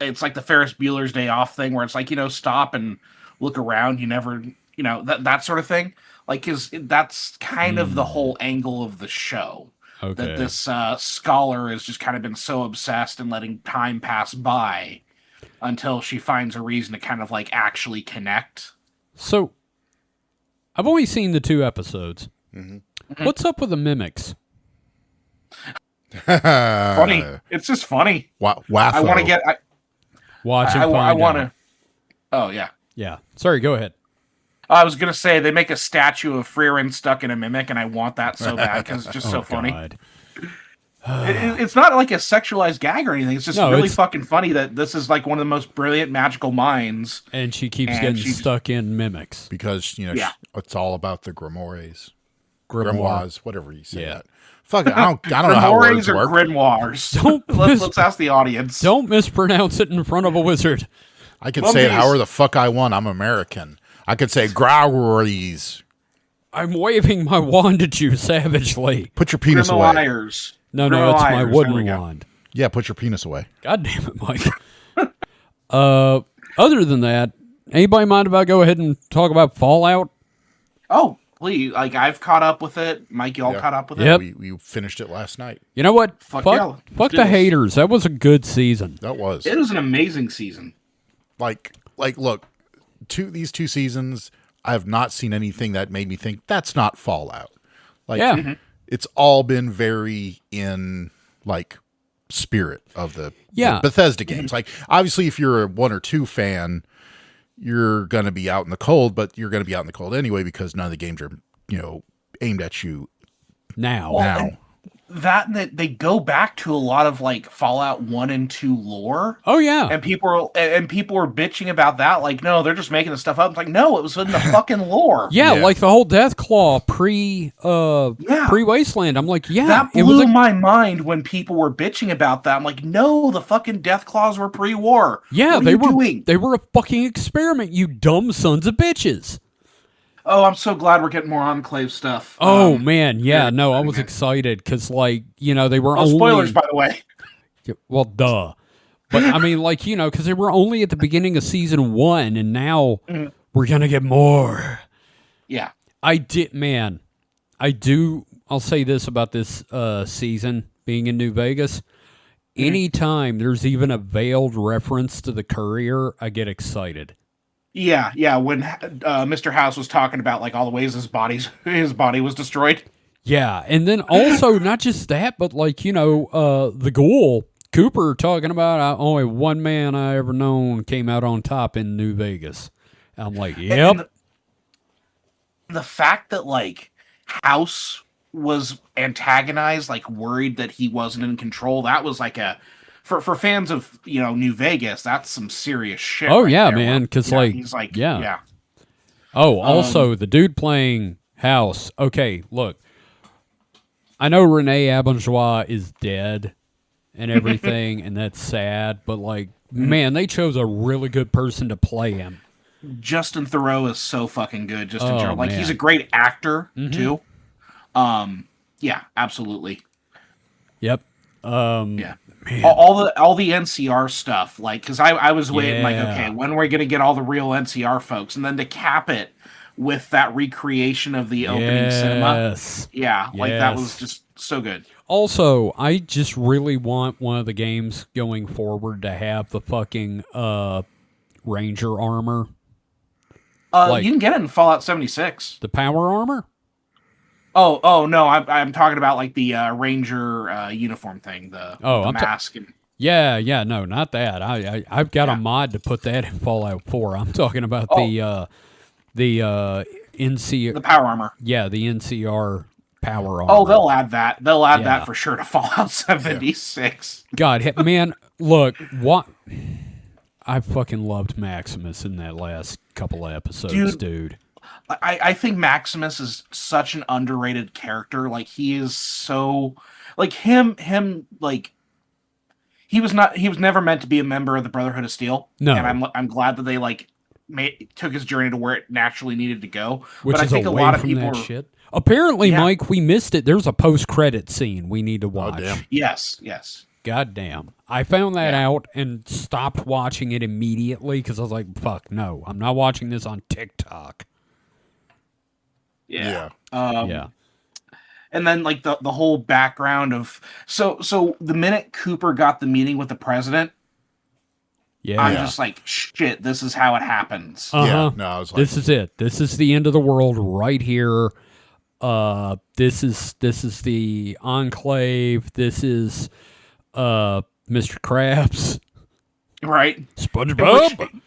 it's like the Ferris Bueller's Day Off thing, where it's like, stop and look around. You never, that sort of thing. Like, that's kind of the whole angle of the show. Okay. That this scholar has just kind of been so obsessed and letting time pass by until she finds a reason to kind of like actually connect. So, I've only seen the 2 episodes. What's up with the mimics? Funny. It's just funny. Waffo. I want to get. Watch and I find want out. to. Oh yeah. Yeah. Sorry, go ahead. I was gonna say they make a statue of Frieren stuck in a mimic, and I want that so bad because it's just so funny. God. It's not like a sexualized gag or anything. It's just No, really it's- fucking funny that this is like one of the most brilliant magical minds. And she keeps And getting she's- stuck in mimics. Because, Yeah. it's all about the grimoires. Grimoire. Grimoires, whatever you say Yeah. that. Fuck it. I don't know how Grimoires words or work. grimoires? Don't Let's ask the audience. Don't mispronounce it in front of a wizard. I can One say it of these- however the fuck I want. I'm American. I could say grimoires. I'm waving my wand at you savagely. Put your penis away. Grimoires. No, it's my Grimoires. There we wooden go. wand. Yeah, put your penis away. God damn it, Mike. Other than that, anybody mind if I go ahead and talk about Fallout? Oh, please! Like I've caught up with it. Mike, y'all Yeah. caught up with it. Yep. We finished it last night. You know what? Fuck Fuck, yeah, let's fuck do the this. haters. That was a good season. That was It was an amazing season. like look, these 2 seasons. I have not seen anything that made me think that's not Fallout. Like, Yeah. it's all been very in like spirit of the Bethesda games. Like, obviously, if you're a 1 or 2 fan, you're gonna be out in the cold, but you're gonna be out in the cold anyway because none of the games are aimed at you Now. now. That they go back to a lot of like Fallout 1 and 2 lore. Oh, yeah. And people were bitching about that, like, no, they're just making this stuff up. It's like, no, it was in the fucking lore. Yeah, Yeah. like the whole Deathclaw pre-Wasteland. I'm like, yeah, That it was blew like, my mind when people were bitching about that. I'm like, no, the fucking Death Claws were pre-war. yeah, what are they you were doing? they were a fucking experiment, you dumb sons of bitches. Oh, I'm so glad we're getting more Enclave stuff. Oh man, yeah, very no, I exciting, was man. excited because they were Oh, only spoilers, by the way. well, duh. But I mean, because they were only at the beginning of season 1, and now we're gonna get more. Yeah. I'll say this about this season being in New Vegas. anytime there's even a veiled reference to the Courier, I get excited. Yeah. When Mr. House was talking about like all the ways his body was destroyed. Yeah, and then also not just that, but like the Ghoul Cooper talking about only one man I ever known came out on top in New Vegas. I'm like, yep. And the fact that like House was antagonized, like worried that he wasn't in control, that was like for fans of New Vegas, that's some serious shit. Oh right yeah, there, man, because he's like yeah. Oh, also the dude playing House. Okay, look, I know Renee Abenjois is dead and everything, and that's sad. But like, man, they chose a really good person to play him. Justin Theroux is so fucking good. Just in general, like man. he's a great actor too. Yeah, absolutely. Yep. Yeah. Man. All the NCR stuff, like, because I was waiting, like, Yeah. okay, when are we gonna get all the real NCR folks, and then to cap it with that recreation of the opening cinema. Yeah, like that was just so good. Also, I just really want one of the games going forward to have the fucking Ranger armor. You can get it in Fallout 76. The power armor? Oh no, I'm talking about like the Ranger uniform thing, the mask. Yeah, no, not that. I've got a mod to put that in Fallout 4. I'm talking about the NC the power armor. Yeah, the NCR power armor. Oh, they'll add that. They'll add that for sure to Fallout 76. God, man, look, what I fucking loved Maximus in that last couple of episodes, dude. I think Maximus is such an underrated character. Like he is so like him like he was never meant to be a member of the Brotherhood of Steel. No, and I'm glad that they like took his journey to where it naturally needed to go. Which but is I think away a lot of from people that shit. Apparently, Yeah. Mike, we missed it. There's a post-credit scene we need to watch. Oh, damn. Yes. God damn. I found that out and stopped watching it immediately because I was like, fuck, no. I'm not watching this on TikTok. Yeah. Yeah. And then like the whole background of so the minute Cooper got the meeting with the president, Yeah. I'm just like, shit, this is how it happens. Uh-huh. Yeah, no, I was like, This is it. This is the end of the world right here. This is the Enclave. This is Mr. Krabs. Right? SpongeBob.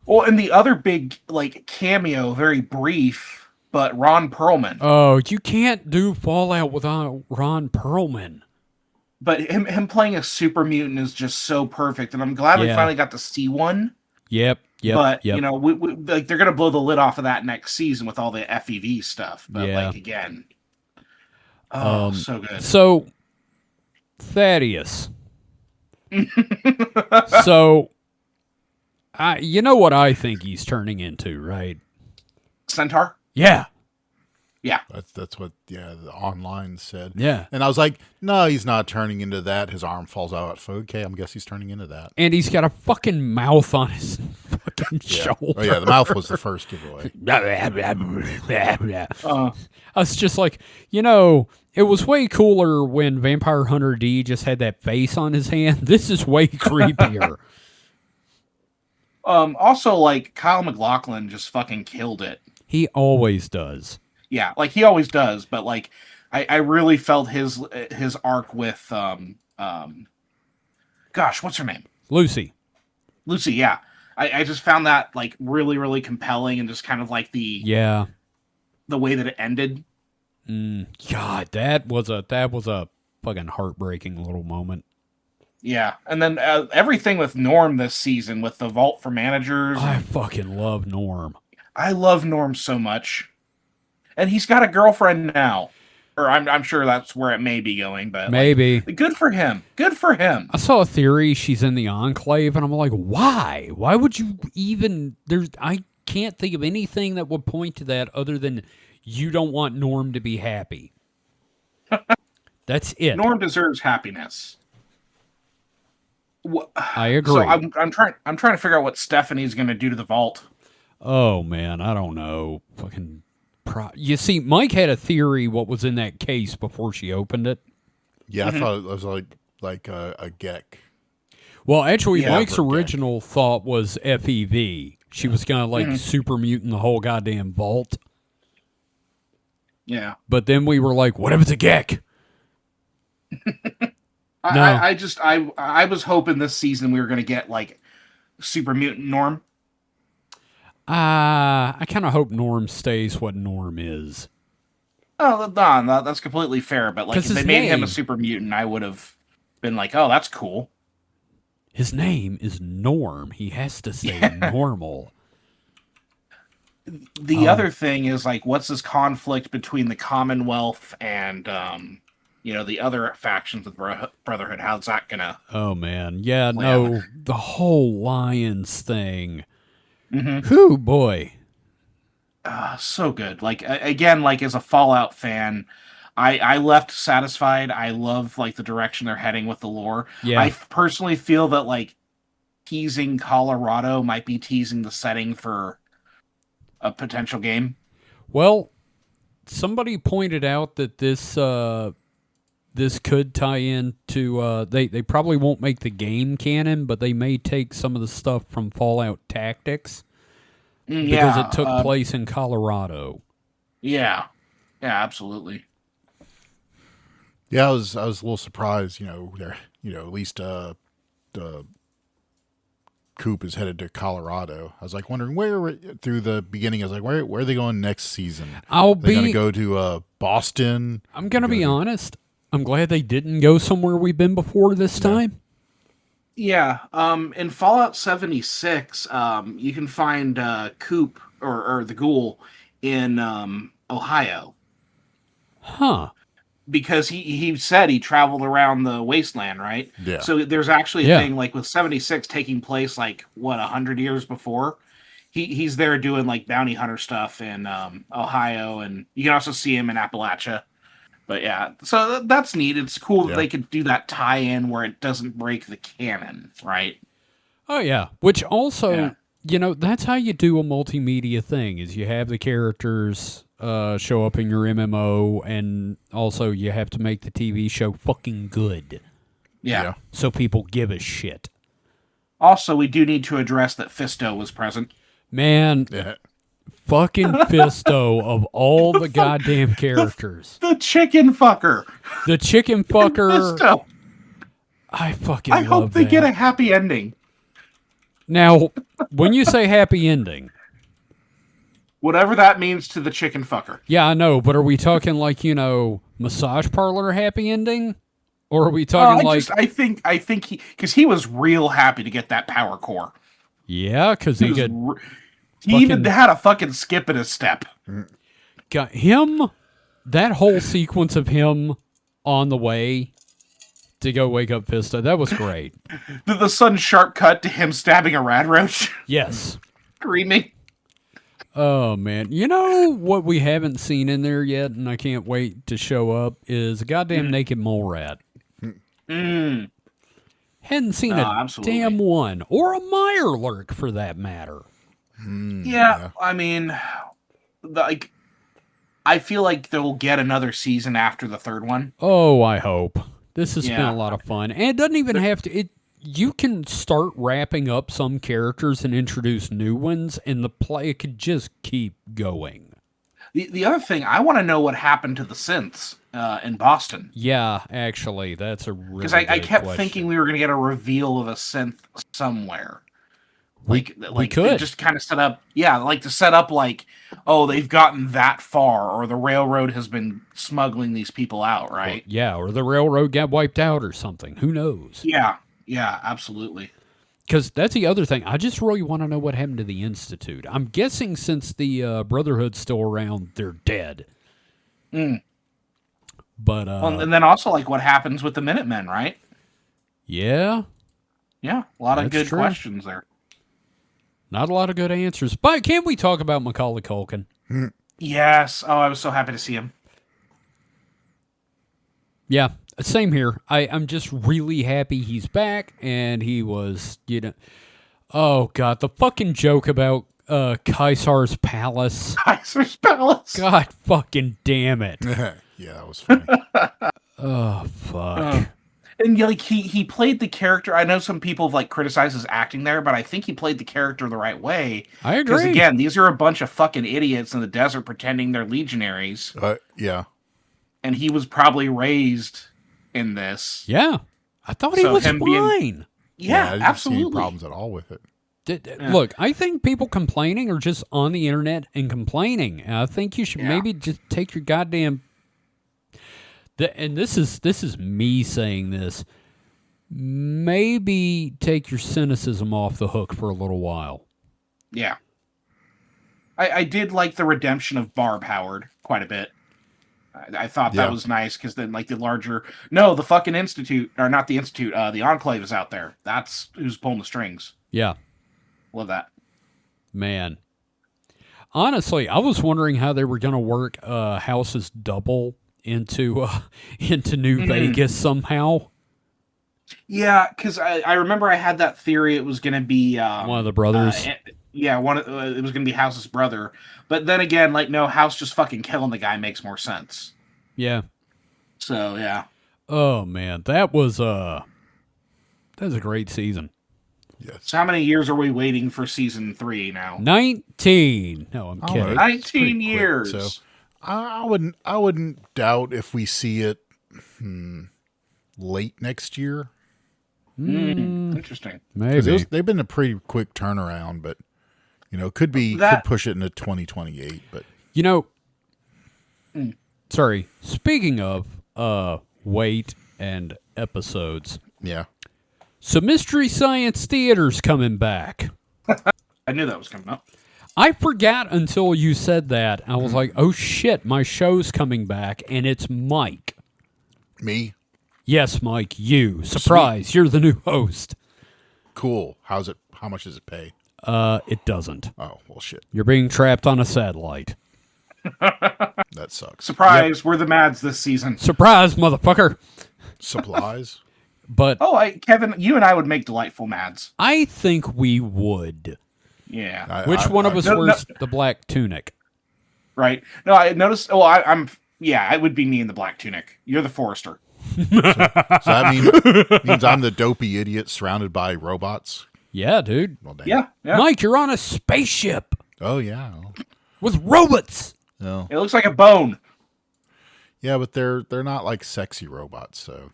Well, and the other big like cameo, very brief, but Ron Perlman. Oh, you can't do Fallout without Ron Perlman. But him playing a super mutant is just so perfect, and I'm glad we finally got to see one. Yep. But we like they're gonna blow the lid off of that next season with all the FEV stuff. But like again, so good. So Thaddeus. So, you know what I think he's turning into, right? Centaur. Yeah. that's what the online said. Yeah. And I was like, no, he's not turning into that. His arm falls out. Okay, I guess he's turning into that. And he's got a fucking mouth on his fucking shoulder. Oh yeah, the mouth was the first giveaway. I was just like, it was way cooler when Vampire Hunter D just had that face on his hand. This is way creepier. Also, like Kyle MacLachlan just fucking killed it. He always does. Yeah, like he always does. But like, I really felt his arc with gosh, what's her name? Lucy. Yeah. I just found that like really, really compelling, and just kind of like the way that it ended. God, that was a fucking heartbreaking little moment. Yeah, and then everything with Norm this season with the Vault for Managers. I fucking love Norm. I love Norm so much, and he's got a girlfriend now, or I'm sure that's where it may be going. But maybe good for him. Good for him. I saw a theory she's in the Enclave, and I'm like, why? Why would you even? I can't think of anything that would point to that other than you don't want Norm to be happy. That's it. Norm deserves happiness. I agree. So I'm trying to figure out what Stephanie's going to do to the Vault. Oh man, I don't know. Fucking. You see, Mike had a theory what was in that case before she opened it. Yeah, I thought it was like a Gek Well, actually, Yeah, Mike's okay. original thought was FEV. She was gonna like super mutant the whole goddamn vault. Yeah. But then we were like, what if it's a Gek? No. I was hoping this season we were going to get like super mutant Norm. I kind of hope Norm stays what Norm is. Oh, no, that's completely fair. But like, 'Cause if they his made him name- a super mutant, I would have been like, oh, that's cool. His name is Norm. He has to stay normal. The other thing is like, what's this conflict between the Commonwealth and the other factions of Brotherhood? How's that gonna? Oh, man. Yeah, Play no, the whole Lions thing. Mhm. Whew, boy. So good. Like again, like as a Fallout fan, I left satisfied. I love like the direction they're heading with the lore. Yeah. I personally feel that like teasing Colorado might be teasing the setting for a potential game. Well, somebody pointed out that this could tie into they probably won't make the game canon, but they may take some of the stuff from Fallout Tactics because it took place in Colorado. Yeah, absolutely. Yeah, I was a little surprised. There, at least Coop is headed to Colorado. I was like wondering where through the beginning. I was like, where are they going next season? I'll They're going to be go to Boston. I'm going to be honest. I'm glad they didn't go somewhere we've been before this time. Yeah. In Fallout 76, you can find Coop or the Ghoul in Ohio. Huh. Because he said he traveled around the wasteland, right? Yeah. So there's actually a Yeah. thing like with 76 taking place like 100 years before. He's there doing like bounty hunter stuff in Ohio, and you can also see him in Appalachia. But yeah, so that's neat. It's cool that Yeah. they could do that tie-in where it doesn't break the canon, right? Oh yeah, which also, Yeah. that's how you do a multimedia thing is you have the characters show up in your MMO, and also you have to make the TV show fucking good Yeah. so people give a shit. Also, we do need to address that Fisto was present. Man, Yeah. fucking Fisto of all the goddamn characters. The chicken fucker. The chicken fucker, Fisto. I fucking I love hope they that. get a happy ending. Now, when you say happy ending, Whatever that means to the chicken fucker. yeah, I know, but are we talking like, massage parlor happy ending? Or are we talking I think because he was real happy to get that power core. yeah, because he was could He even fucking- had a fucking skip in his step. got him, that whole sequence of him on the way to go wake up Fisto, that was great. The sudden sharp cut to him stabbing a rad roach, Yes. screaming. Oh, man. You know what we haven't seen in there yet, and I can't wait to show up, is a goddamn naked mole rat. Mm. Hadn't seen No, a absolutely. damn one. Or a Mirelurk, for that matter. Yeah, I mean, like, I feel like they'll get another season after the third one. Oh, I hope. This has been Yeah. a lot of fun. And it doesn't even have to... You can start wrapping up some characters and introduce new ones, and the play could just keep going. The other thing, I want to know what happened to the synths in Boston. Yeah, actually, that's a really Because I good kept question. thinking we were going to get a reveal of a synth somewhere. We could. they just kind of set up, like to set up like, oh, they've gotten that far, or the railroad has been smuggling these people out, right? Yeah, or the railroad got wiped out or something. Who knows? Yeah, absolutely. Because that's the other thing. I just really want to know what happened to the Institute. I'm guessing since the Brotherhood's still around, they're dead. Mm. But, Well, and then also like what happens with the Minutemen, right? yeah, Yeah, a lot of That's good true. questions there. not a lot of good answers. But can't we talk about Macaulay Culkin? Yes. Oh, I was so happy to see him. Yeah, same here. I'm just really happy he's back, and he was, oh, God, the fucking joke about Caesar's Palace. Kaiser's Palace. God fucking damn it. Yeah, that was funny. Oh, fuck. And like he played the character. I know some people have like criticized his acting there, but I think he played the character the right way. I Because agree. again, these are a bunch of fucking idiots in the desert pretending they're legionaries, Yeah. and he was probably raised in this. Yeah. I thought he So was him being- fine. Yeah, I didn't see absolutely. any problems at all with it. Yeah. Look, I think people complaining are just on the internet and complaining. And I think you should Yeah. maybe just take your goddamn. And this is me saying this. Maybe take your cynicism off the hook for a little while. Yeah. I did like the redemption of Barb Howard quite a bit. I thought that Yeah. was nice because then, like, the fucking Institute, or not the Institute, the Enclave is out there. That's who's pulling the strings. Yeah, Love that. man. Honestly, I was wondering how they were going to work House's double into New Vegas somehow. Yeah, because I remember I had that theory it was going to be One of the brothers. Yeah, it was going to be House's brother. But then again, like, no, House just fucking killing the guy makes more sense. Yeah. So yeah. Oh man, that was a great season. Yes. So how many years are we waiting for season 3 now? 19. No, I'm Oh, kidding. it's 19 pretty quick, years. so I wouldn't doubt if we see it late next year. Interesting. 'Cause Maybe. they've been a pretty quick turnaround, but could push it into 2028. But You know, sorry. Speaking of weight and episodes, yeah, so Mystery Science Theater's coming back. I knew that was coming up. I forgot until you said that. I was like, oh shit, my show's coming back, and it's Mike. me, Yes, Mike, you. Surprise, you're the new host. cool. How's it? How much does it pay? It doesn't. Oh well, shit. You're being trapped on a satellite. That sucks. Surprise, we're the Mads this season. Surprise, motherfucker. Supplies. But Oh, Kevin, you and I would make delightful Mads. I think we would. Yeah. Which one of us No, wears the black tunic? Right. No, I noticed. Oh, I'm. Yeah, it would be me in the black tunic. You're the Forester. So that means I'm the dopey idiot surrounded by robots. Yeah, dude. Well, damn. Yeah. Mike, you're on a spaceship Oh yeah. with robots. No. It looks like a bone. Yeah, but they're not like sexy robots, so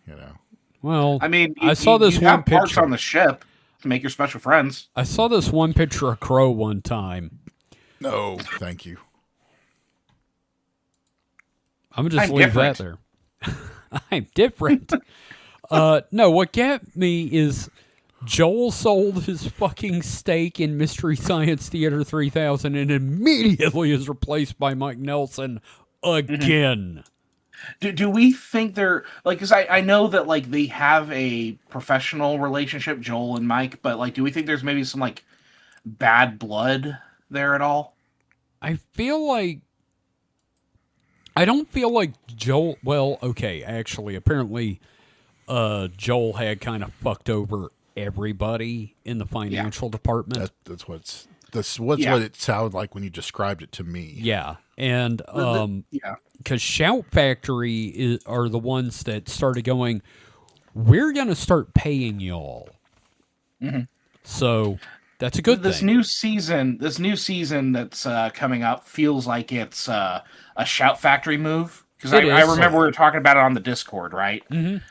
Well, I mean, I saw this you one have parts picture. on the ship to make your special friends. I saw this one picture of Crow one time. No, thank you. I'm gonna just I'm leave that there. I'm different. No, what got me is Joel sold his fucking stake in Mystery Science Theater 3000 and immediately is replaced by Mike Nelson again. Do we think they're like? Because I know that like they have a professional relationship, Joel and Mike, but like, do we think there's maybe some like bad blood there at all? I feel like I don't feel like Joel. Well, okay, actually, apparently, Joel had kind of fucked over everybody in the financial department. That's what Yeah. it sounded like when you described it to me. Yeah, and Yeah. because Shout Factory are the ones that started going, we're gonna start paying y'all. So that's a good This thing. new season that's coming up feels like it's a Shout Factory move. Because It I is. remember we were talking about it on the Discord, right?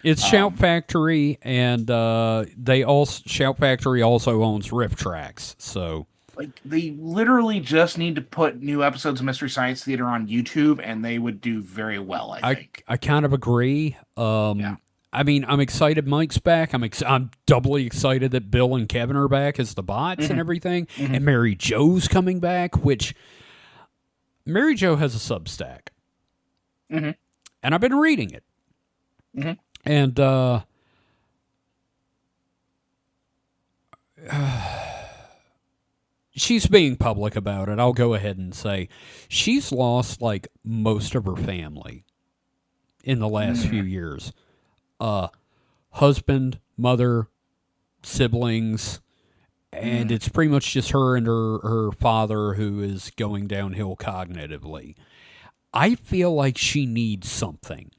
It's Shout Factory, and Shout Factory also owns Riff Tracks. So Like, they literally just need to put new episodes of Mystery Science Theater on YouTube, and they would do very well, I think. I kind of agree. Yeah. I mean, I'm excited Mike's back. I'm doubly excited that Bill and Kevin are back as the bots and everything. And Mary Jo's coming back, which Mary Jo has a Substack. And I've been reading it. And she's being public about it. I'll go ahead and say she's lost like most of her family in the last few years. Husband, mother, siblings, and it's pretty much just her and her father who is going downhill cognitively. I feel like she needs something,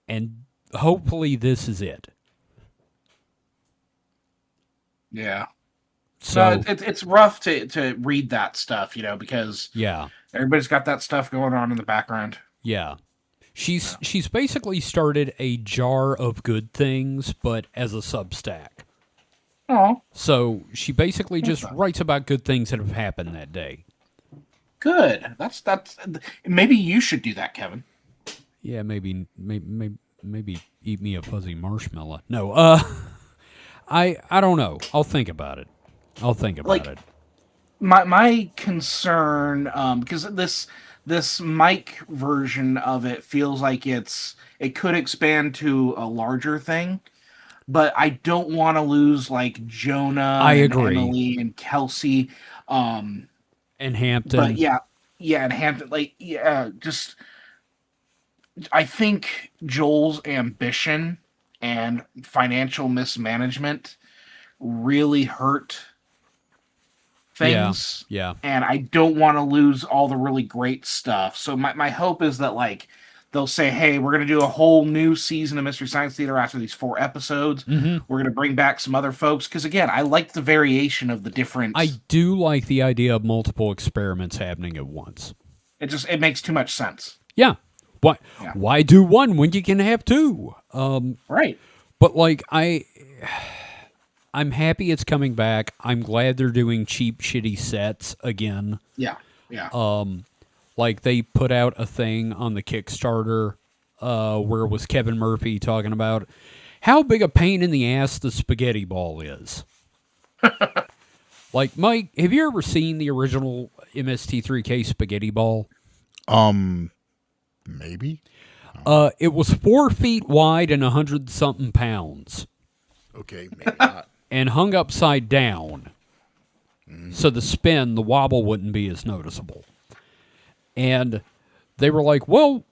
and hopefully this is it. Yeah. So No, it's rough to read that stuff, because yeah, everybody's got that stuff going on in the background. yeah. She's basically started a jar of good things, but as a Substack. Oh, So she basically just writes about good things that have happened that day. good. That's maybe you should do that, Kevin. Yeah, maybe eat me a fuzzy marshmallow. No, I don't know. I'll think about it. I'll think about Like, it. my concern, because this Mike version of it feels like it could expand to a larger thing, but I don't want to lose like Jonah I and agree. Emily and Kelsey. And Hampton. But yeah, and Hampton, like, yeah, just I think Joel's ambition and financial mismanagement really hurt things. Yeah. And I don't want to lose all the really great stuff. So my hope is that, like, they'll say, hey, we're going to do a whole new season of Mystery Science Theater after these 4 episodes. Mm-hmm. We're going to bring back some other folks. Because, again, I like the variation of the different... I do like the idea of multiple experiments happening at once. It makes too much sense. Yeah. Why? Yeah. Why do one when you can have 2? Right. But like I'm happy it's coming back. I'm glad they're doing cheap, shitty sets again. Yeah. Like they put out a thing on the Kickstarter where it was Kevin Murphy talking about how big a pain in the ass the spaghetti ball is. Like, Mike, have you ever seen the original MST3K spaghetti ball? Maybe. It was 4 feet wide and 100-something pounds. Okay, maybe not. And hung upside down. So the wobble wouldn't be as noticeable. And they were like, well,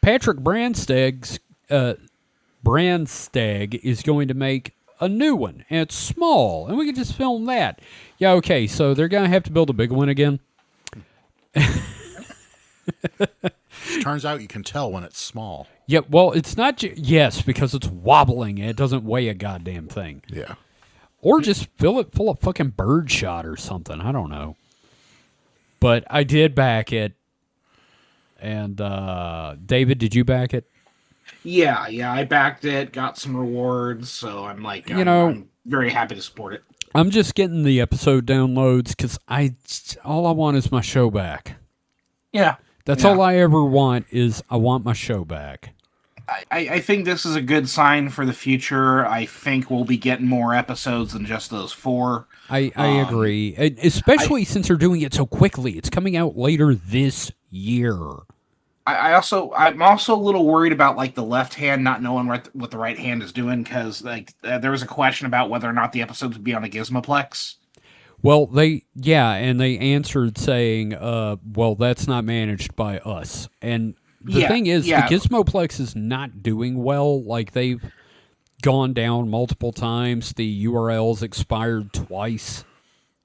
Patrick Brandstad is going to make a new one. And it's small. And we can just film that. Yeah, okay, so they're going to have to build a big one again. Turns out you can tell when it's small. Yeah, well, it's not yes, because it's wobbling and it doesn't weigh a goddamn thing. Yeah. Or just fill it full of fucking birdshot or something. I don't know. But I did back it. And David, did you back it? Yeah, I backed it, got some rewards, so I'm like, I'm very happy to support it. I'm just getting the episode downloads because all I want is my show back. Yeah. That's all I ever want is I want my show back. I think this is a good sign for the future. I think we'll be getting more episodes than just those 4. I agree. Especially since they're doing it so quickly. It's coming out later this year. I'm also a little worried about like the left hand not knowing what the right hand is doing, because there was a question about whether or not the episodes would be on a Gizmoplex. Well, they answered saying, well, that's not managed by us. And the thing is, the Gizmoplex is not doing well. Like, they've gone down multiple times. The URL's expired twice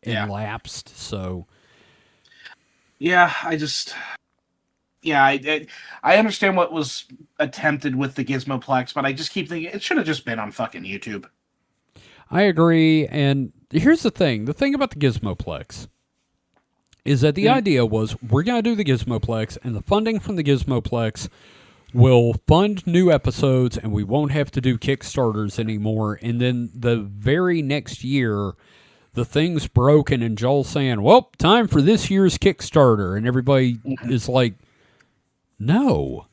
and lapsed, so... Yeah, I understand what was attempted with the Gizmoplex, but I just keep thinking it should have just been on fucking YouTube. I agree, and here's the thing. The thing about the Gizmoplex is that the idea was we're going to do the Gizmoplex, and the funding from the Gizmoplex will fund new episodes, and we won't have to do Kickstarters anymore. And then the very next year, the thing's broken, and Joel's saying, well, time for this year's Kickstarter. And everybody is like, no.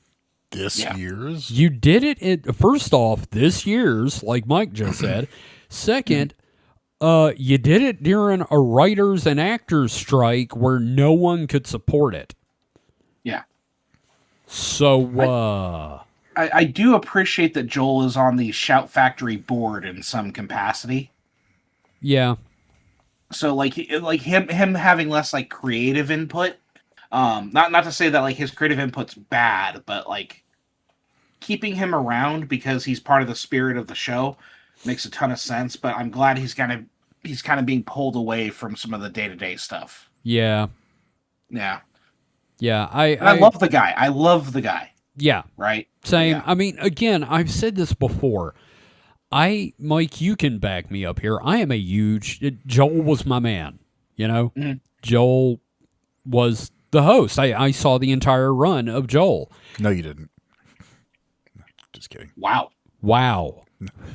This year's? You did it, first off, this year's, like Mike just said. Second, you did it during a writers and actors strike where no one could support it. Yeah. So, I do appreciate that Joel is on the Shout Factory board in some capacity. Yeah. So like him having less like creative input. Not to say that like his creative input's bad, but like keeping him around because he's part of the spirit of the show makes a ton of sense. But I'm glad he's kind of being pulled away from some of the day-to-day stuff. Yeah. Yeah. Yeah. I love the guy. I love the guy. Yeah. Right? Same. Yeah. I mean, again, I've said this before. Mike, you can back me up here. I am a huge. Joel was my man. You know, Joel was the host. I saw the entire run of Joel. No, you didn't. Just kidding. Wow. Wow.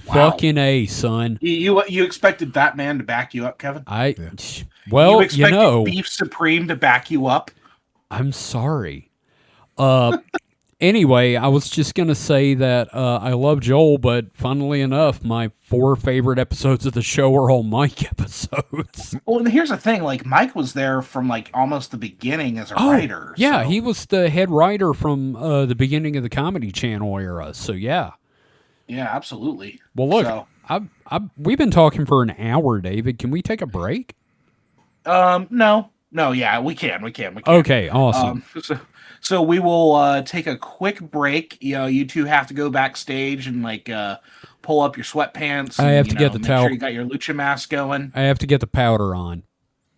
Fucking A, son. You expected that man to back you up, Kevin? Well, you expected Beef Supreme to back you up? I'm sorry. Anyway, I was just going to say that I love Joel, but funnily enough, my 4 favorite episodes of the show are all Mike episodes. Well, and here's the thing. Like, Mike was there from, like, almost the beginning as a writer. Yeah, so. he was the head writer from the beginning of the Comedy Channel era, so yeah. Yeah, absolutely. Well, look, so, we've been talking for an hour, David. Can we take a break? No, yeah, we can. Okay, awesome. So we will take a quick break. You know, you two have to go backstage and like pull up your sweatpants. I have to get the make towel. Sure you got your lucha mask going. I have to get the powder on.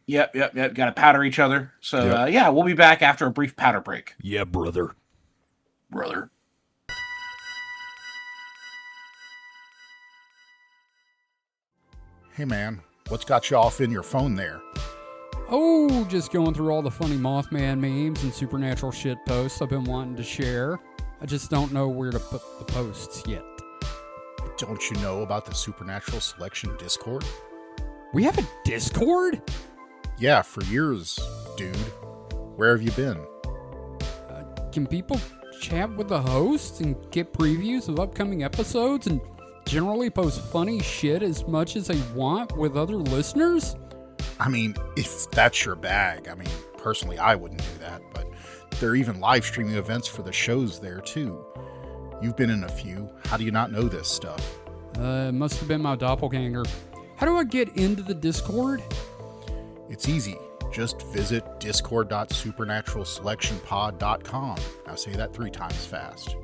Yep. Got to powder each other. So yeah, we'll be back after a brief powder break. Yeah, brother. Hey, man, what's got you off in your phone there? Oh, just going through all the funny Mothman memes and supernatural shit posts I've been wanting to share. I just don't know where to put the posts yet. Don't you know about the Supernatural Selection Discord? We have a Discord? Yeah, for years, dude. Where have you been? Can people chat with the hosts and get previews of upcoming episodes and generally post funny shit as much as they want with other listeners? I mean, if that's your bag. I mean, personally, I wouldn't do that, but there are even live streaming events for the shows there, too. You've been in a few. How do you not know this stuff? It must have been my doppelganger. How do I get into the Discord? It's easy. Just visit discord.supernaturalselectionpod.com. Now say that 3 times fast.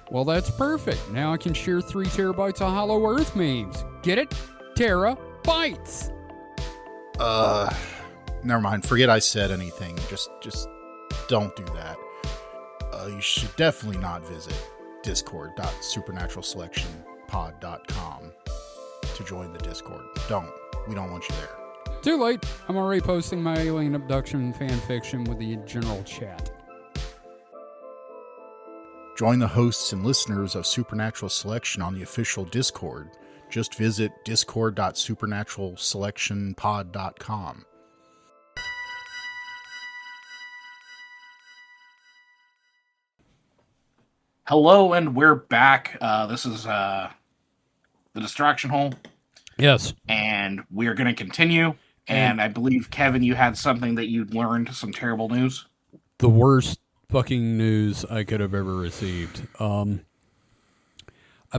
Well, that's perfect. Now I can share 3 terabytes of Hollow Earth memes. Get it? Terabytes. Never mind. Forget I said anything. Just don't do that. You should definitely not visit discord.supernaturalselectionpod.com to join the Discord. We don't want you there. Too late. I'm already posting my alien abduction fan fiction with the general chat. Join the hosts and listeners of Supernatural Selection on the official Discord. Just visit discord.supernaturalselectionpod.com. Hello, and we're back. This is the Distraction Hole. Yes. And we're going to continue. And I believe, Kevin, you had something that you'd learned, some terrible news. The worst fucking news I could have ever received. I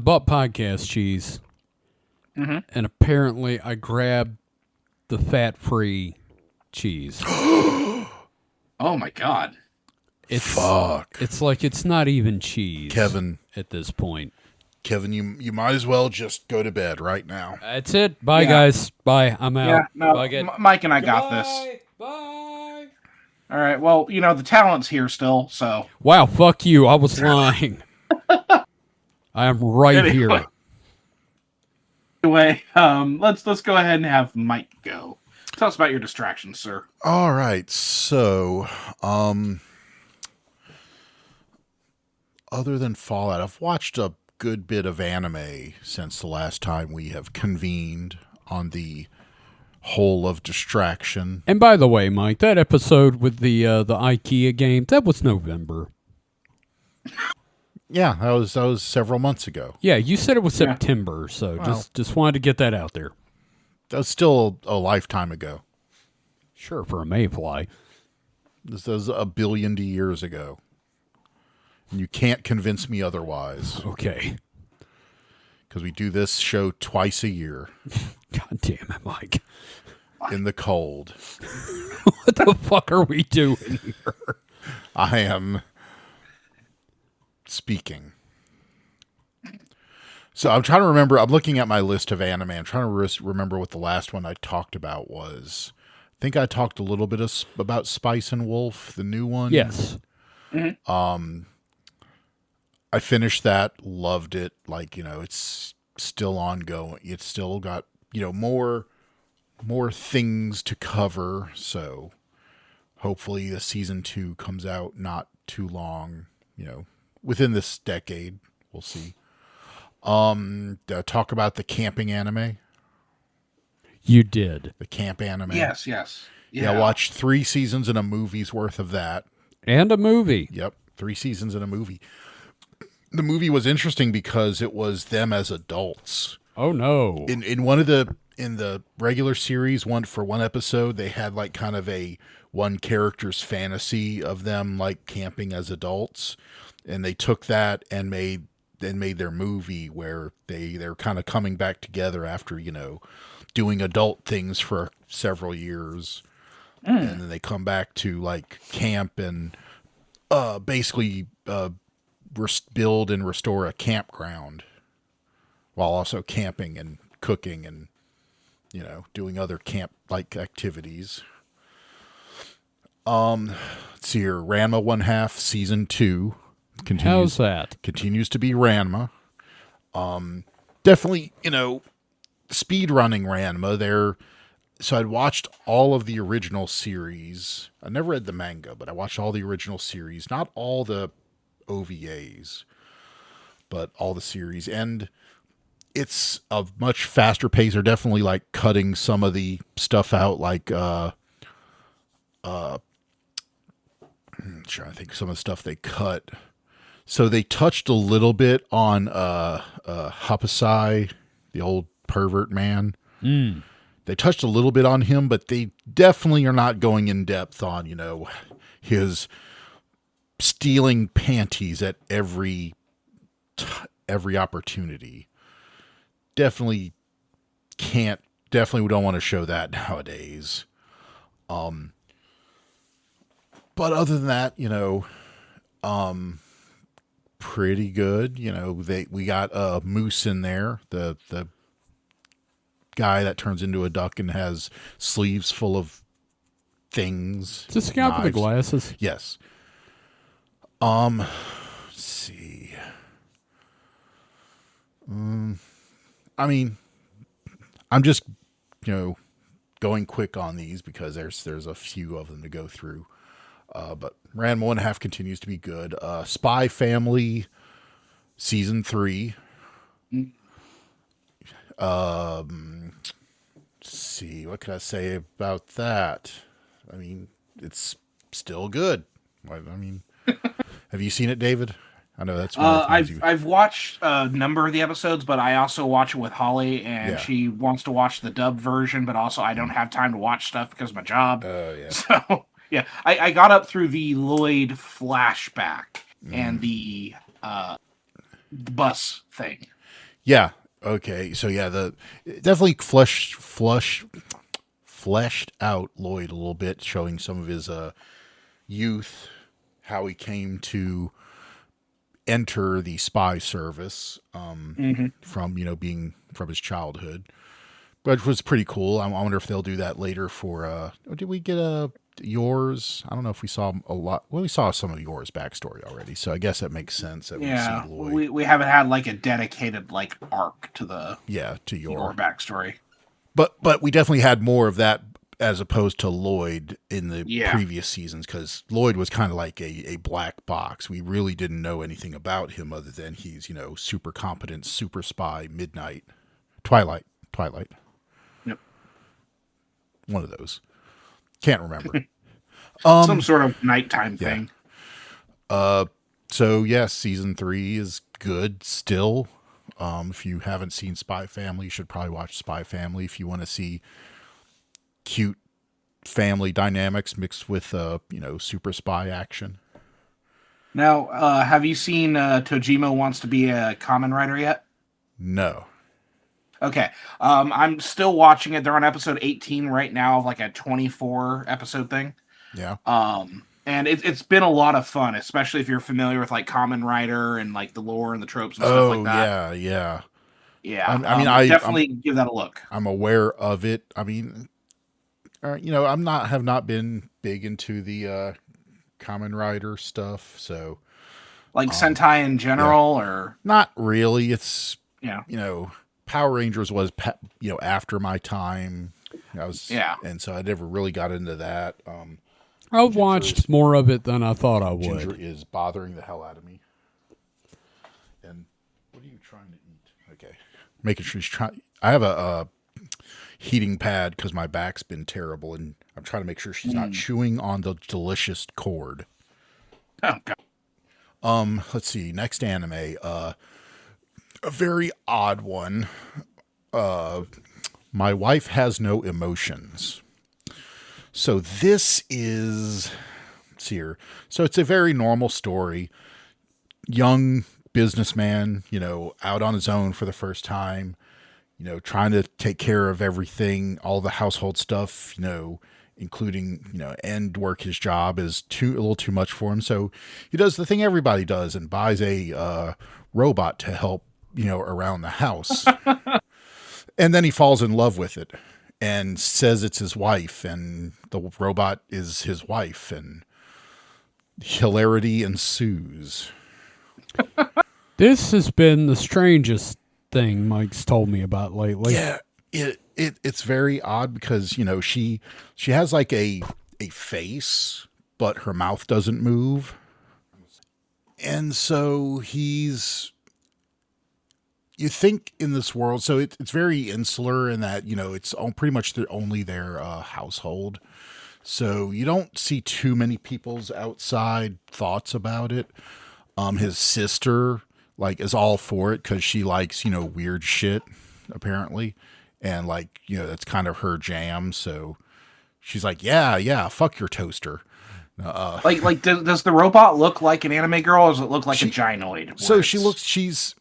bought podcast cheese, and apparently I grabbed the fat-free cheese. Oh my god! Fuck! It's like it's not even cheese, Kevin. At this point, Kevin, you might as well just go to bed right now. That's it. Bye, guys. Bye. I'm out. Yeah, no, Bye, Mike and I got this. Bye. All right. Well, you know the talent's here still, so. Wow. Fuck you. I was lying. I am right here. Anyway, let's go ahead and have Mike go. Tell us about your distractions, sir. All right. So, other than Fallout, I've watched a good bit of anime since the last time we have convened on the Hole of Distraction. And by the way, Mike, that episode with the IKEA game, that was November. Yeah, that was several months ago. Yeah, you said it was September, so just wanted to get that out there. That was still a lifetime ago. Sure, for a mayfly. This was a billion years ago. And you can't convince me otherwise. Okay. Because we do this show twice a year. God damn it, Mike. In the cold. What the fuck are we doing here? I am speaking. So I'm trying to remember. I'm looking at my list of anime. I'm trying to remember what the last one I talked about was. I think I talked a little bit about Spice and Wolf, the new one. Yes. I finished that, loved it. Like, it's still ongoing. It's still got, more things to cover. So hopefully the season 2 comes out not too long, within this decade. We'll see. Talk about the camping anime. You did. The camp anime. Yes. Yeah, I watched 3 seasons and a movie's worth of that. And a movie. Yep, 3 seasons and a movie. The movie was interesting because it was them as adults. Oh no. In the regular series, one episode, they had like kind of a one character's fantasy of them like camping as adults, and they took that and made their movie where they're kind of coming back together after, doing adult things for several years. And then they come back to like camp and basically build and restore a campground while also camping and cooking and, doing other camp-like activities. Let's see here. Ranma 1/2 season 2 continues. How's that? Continues to be Ranma. Definitely, speed running Ranma. So I'd watched all of the original series. I never read the manga, but I watched all the original series. Not all the OVAs, but all the series. And it's a much faster pace. They're definitely like cutting some of the stuff out, like I'm trying to think of some of the stuff they cut. So they touched a little bit on Hapasai, the old pervert man. They touched a little bit on him, but they definitely are not going in depth on, his stealing panties at every opportunity. Definitely don't want to show that nowadays. But other than that, pretty good. We got Moose in there, the guy that turns into a duck and has sleeves full of things. Is this the guy with the glasses? Yes. Let's see. I mean, I'm just, going quick on these because there's a few of them to go through. But Ranma 1/2 continues to be good. Spy Family season 3. Let's see, what can I say about that? I mean, it's still good. I mean, have you seen it, David? I know that's one of the things I've watched a number of the episodes, but I also watch it with Holly, and she wants to watch the dub version, but also I don't have time to watch stuff because of my job. Yeah. So yeah, I got up through the Lloyd flashback and the bus thing. Yeah. Okay. So yeah, definitely fleshed out Lloyd a little bit, showing some of his youth, how he came to enter the spy service from being from his childhood, which was pretty cool. I wonder if they'll do that later for did we get yours? I don't know if we saw a lot. Well, we saw some of yours backstory already, so I guess that makes sense that we see Lloyd. We haven't had like a dedicated like arc to the to your backstory, but we definitely had more of that as opposed to Lloyd in the previous seasons, because Lloyd was kind of like a black box. We really didn't know anything about him other than he's, super competent, super spy, Twilight. Yep. One of those. Can't remember. Some sort of nighttime thing. So yes, season 3 is good still. If you haven't seen Spy Family, you should probably watch Spy Family if you want to see cute family dynamics mixed with super spy action. Now, have you seen Tojima Wants to Be a Kamen Rider yet? No. Okay. I'm still watching it. They're on episode 18 right now of like a 24 episode thing. Yeah. And it's been a lot of fun, especially if you're familiar with like Kamen Rider and like the lore and the tropes and stuff like that. Yeah. I definitely give that a look. I'm aware of it. I mean, have not been big into the Kamen Rider stuff, so like Sentai in general, or not really. It's Power Rangers was after my time. Yeah. And so I never really got into that. I watched more of it than I thought I would. Ginger is bothering the hell out of me. And what are you trying to eat? Okay, making sure she's trying. I have a heating pad because my back's been terrible, and I'm trying to make sure she's not chewing on the delicious cord. Oh God. Let's see. Next anime. A very odd one. My Wife Has No Emotions. So this is, let's see here. So it's a very normal story. Young businessman, out on his own for the first time, trying to take care of everything, all the household stuff, including, and work his job is a little too much for him. So he does the thing everybody does and buys a robot to help, around the house. And then he falls in love with it and says it's his wife, and the robot is his wife, and hilarity ensues. This has been the strangest thing Mike's told me about lately. Yeah, it's very odd because she has like a face, but her mouth doesn't move, and so you think in this world, so it's very insular in that it's pretty much only their household, so you don't see too many people's outside thoughts about it. His sister is all for it because she likes weird shit apparently, and that's kind of her jam. So she's like, yeah, fuck your toaster. Does the robot look like an anime girl, or does it look like a gynoid? So she's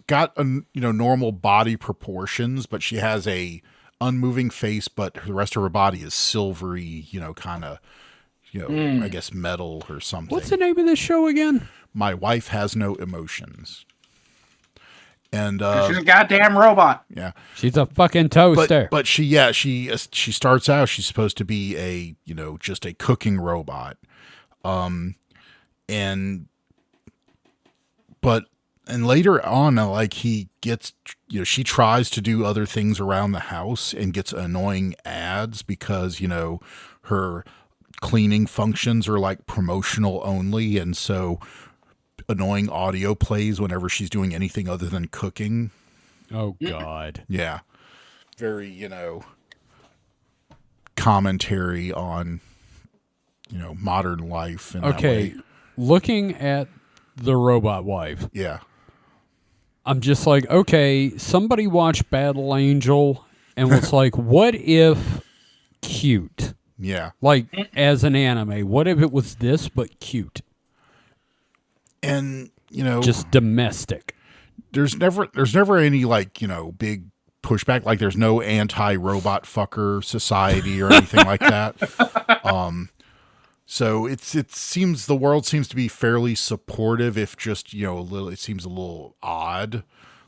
got normal body proportions, but she has a unmoving face, but the rest of her body is silvery, kind of, I guess metal or something. What's the name of this show again? My Wife Has No Emotions. And she's a goddamn robot. Yeah, she's a fucking toaster. But she starts out, she's supposed to be a just a cooking robot, and later on, he gets, she tries to do other things around the house and gets annoying ads because, her cleaning functions are promotional only. And so annoying audio plays whenever she's doing anything other than cooking. Oh, God. Yeah. Very, commentary on, modern life. In okay. That way. Looking at the robot wife. Yeah. I'm just like, okay, somebody watched Battle Angel and was like, what if cute? Yeah. As an anime, what if it was this but cute? And, just domestic. There's never any big pushback. There's no anti-robot fucker society or anything like that. So it seems the world seems to be fairly supportive, if just it seems a little odd.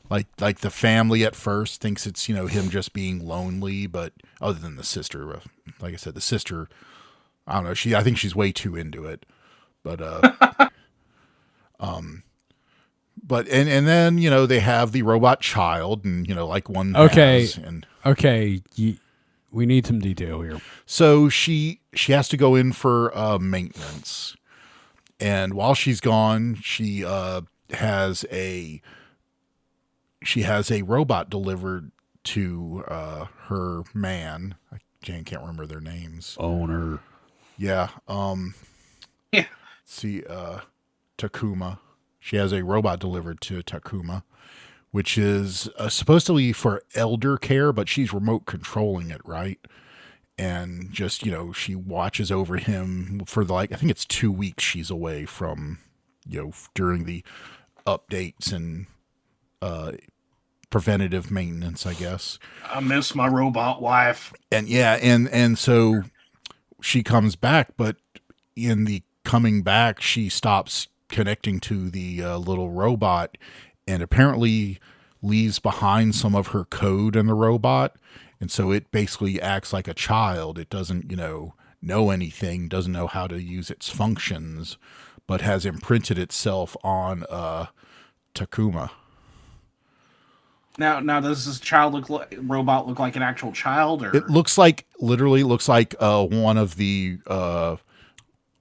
Like the family at first thinks it's him just being lonely, but other than the sister, like I said, the sister, I don't know. I think she's way too into it, but but and then they have the robot child, and one okay has, and okay. We need some detail here. So she has to go in for maintenance, and while she's gone, she has a robot delivered to her man. I can't remember their names. Owner. Yeah. Yeah. See, Takuma. She has a robot delivered to Takuma, which is supposed to be for elder care, but she's remote controlling it, right? And just, she watches over him for I think it's 2 weeks she's away from, during the updates and preventative maintenance, I guess. I miss my robot wife. And yeah, and so she comes back, but in the coming back, she stops connecting to the little robot, and apparently leaves behind some of her code in the robot. And so it basically acts like a child. It doesn't, know anything, doesn't know how to use its functions, but has imprinted itself on Takuma. Now, does this robot look like an actual child, or It literally looks like one of the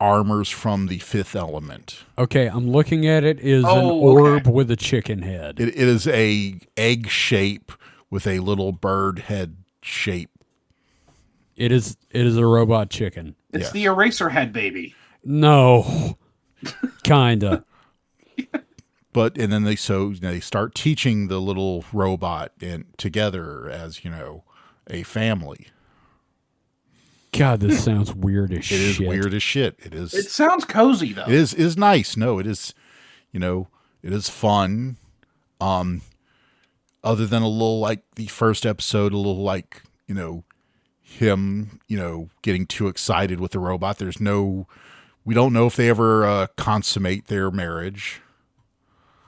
armors from the Fifth Element. Okay, I'm looking at it. Is an orb with a chicken head. It is a egg shape with a little bird head shape. It is a robot chicken. It's Yes. the Eraserhead baby? No, kinda. But and then they start teaching the little robot and together as a family. God, this sounds weird as shit. It is weird as shit. It is. It sounds cozy though. It is nice. No, it is. It is fun. Other than a little like the first episode, a little like him getting too excited with the robot. We don't know if they ever consummate their marriage.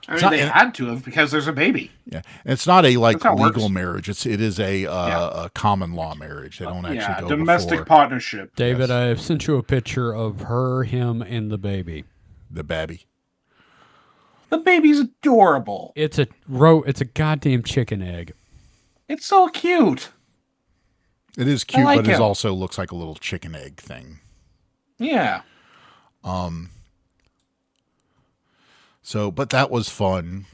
I mean, they had to have because there's a baby. Yeah, and it's not a That's how it legal works. marriage. It is a common law marriage. They don't actually go domestic before partnership. David, Yes. I have sent you a picture of her, him, and the baby. the baby. The baby's adorable. It's a goddamn chicken egg. It's so cute. It is cute, like but it him. also looks like a little chicken egg thing. Yeah. So, but that was fun.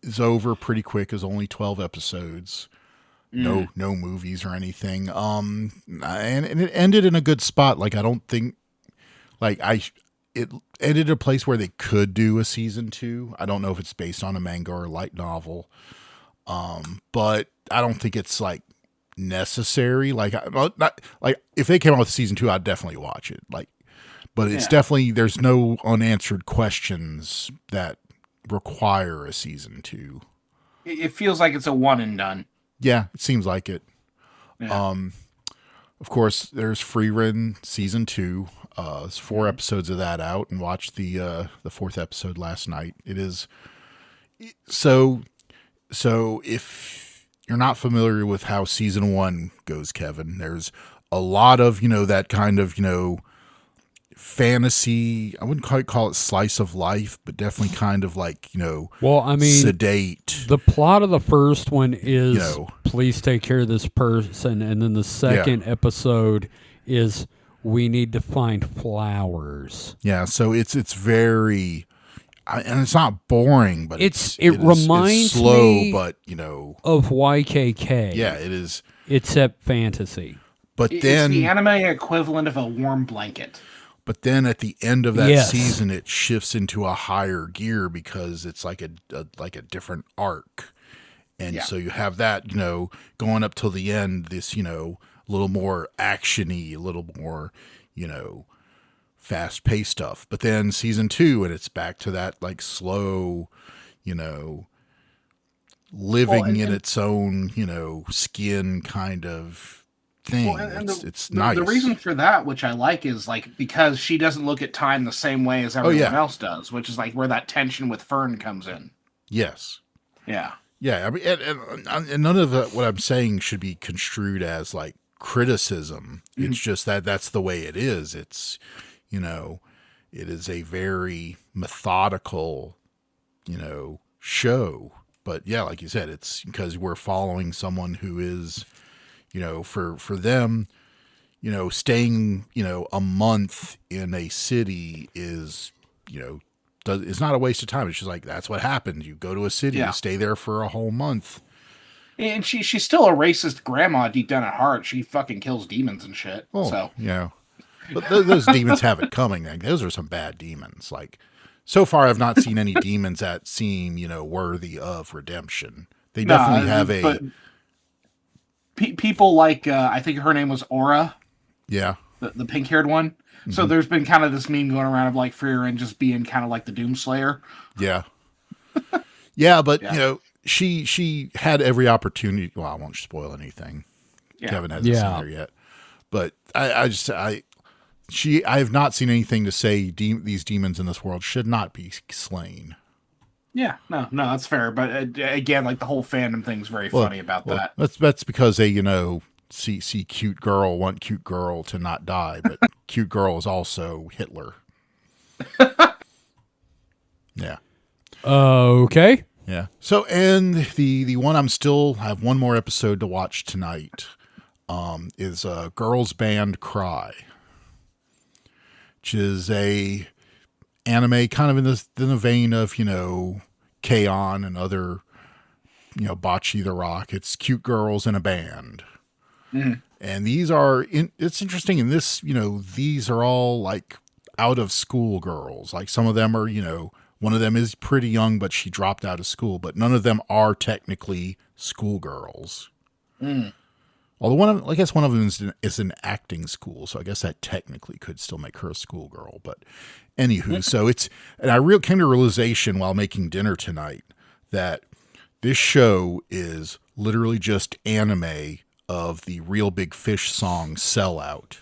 It's over pretty quick. It's only 12 episodes. No movies or anything. And it ended in a good spot. Like, I don't think, it ended a place where they could do a season 2. I don't know if it's based on a manga or a light novel. But I don't think it's necessary. If they came out with season 2, I'd definitely watch it. But it's definitely, there's no unanswered questions that require a season 2. It feels like it's a one and done. Yeah, it seems like it. Yeah. Of course, there's Frieren season 2. There's 4 episodes of that out, and watched the 4th episode last night. It is so if you're not familiar with how season 1 goes, Kevin, there's a lot of that kind of fantasy. I wouldn't quite call it slice of life, but definitely kind of Well, I mean, sedate. the plot of the first one is know. please take care of this person, and then the second episode is we need to find flowers. Yeah, so it's very, and it's not boring, but It is reminds slow, me but of YKK. yeah, it is. Except fantasy. But It's then, the anime equivalent of a warm blanket. But then at the end of that Yes. season, it shifts into a higher gear because it's like a different arc. And so you have that, going up till the end, this, a little more actiony, a little more, fast paced stuff. But then season 2, and it's back to that slow, living in its own, skin kind of thing. Well, and it's nice. The reason for that, which I like, is because she doesn't look at time the same way as everyone else does, which is where that tension with Fern comes in. Yes. Yeah. Yeah, I mean, and none of what I'm saying should be construed as criticism. It's just that's the way it is. It's, it is a very methodical, show. But yeah, like you said, it's because we're following someone who is, for them, staying, a month in a city is, it's not a waste of time. It's just that's what happens. You go to a city, you stay there for a whole month. And she's still a racist grandma deep down at heart. She fucking kills demons and shit. Oh, so yeah. But those demons have it coming. Those are some bad demons. So far, I've not seen any demons that seem, worthy of redemption. They definitely have but people I think her name was Aura, yeah. the pink-haired one. Mm-hmm. So there's been kind of this meme going around of Frieren just being kind of like the Doomslayer. Yeah. Yeah, but, she had every opportunity. Well, I won't spoil anything. Yeah. Kevin hasn't seen her yet. But I have not seen anything to say these demons in this world should not be slain. Yeah, no, that's fair. But again, the whole fandom thing's very funny about that. That's because they, see cute girl, want cute girl to not die, but cute girl is also Hitler. Yeah. Okay. Yeah. So, and the one I have one more episode to watch tonight. Is Girls Band Cry, which is a anime kind of in the vein of, K-On! And other, Bocce the Rock. It's cute girls in a band. Mhm. And it's interesting in this, these are all like out of school girls. Like some of them are, one of them is pretty young, but she dropped out of school, but none of them are technically schoolgirls. Mm. Although I guess one of them is an acting school, so I guess that technically could still make her a schoolgirl. But anywho, so and I came to realization while making dinner tonight that this show is literally just anime of the Real Big Fish song "Sell Out,"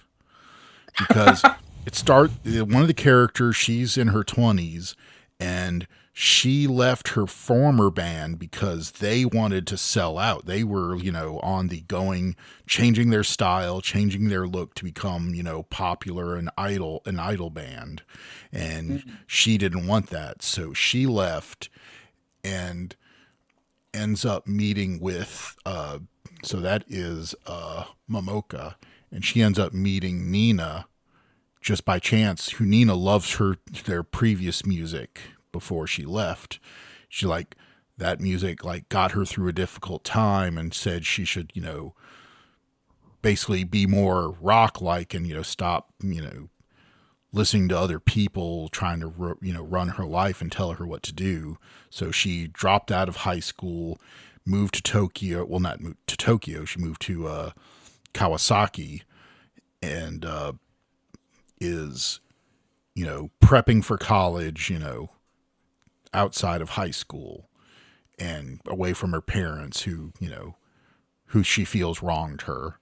because one of the characters, she's in her 20s, and she left her former band because they wanted to sell out. They were, on the going, changing their style, changing their look to become, popular and an idol band. And she didn't want that. So she left and ends up meeting with, so that is Momoka. And she ends up meeting Nina just by chance, who Nina loves their previous music. Before she left, she that music got her through a difficult time, and said she should, basically be more rock like, and, stop, listening to other people trying to, run her life and tell her what to do. So she dropped out of high school, moved to Tokyo. Well, not moved to Tokyo. She moved to Kawasaki, and is, prepping for college, outside of high school and away from her parents who she feels wronged her.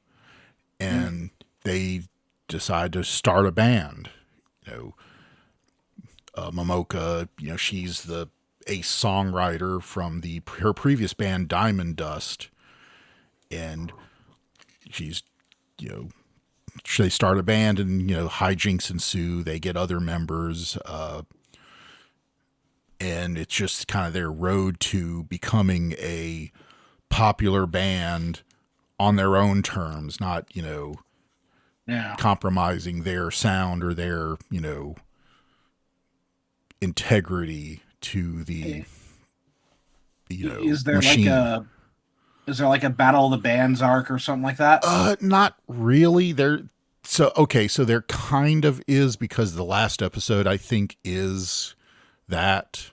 And they decide to start a band. Momoka, she's the ace songwriter from her previous band Diamond Dust. And she's, they start a band, and, hijinks ensue. They get other members, and it's just kind of their road to becoming a popular band on their own terms, not, compromising their sound or their, integrity to the, is there machine. is there like a Battle of the Bands arc or something like that? Not really. So there kind of is, because the last episode, I think, is that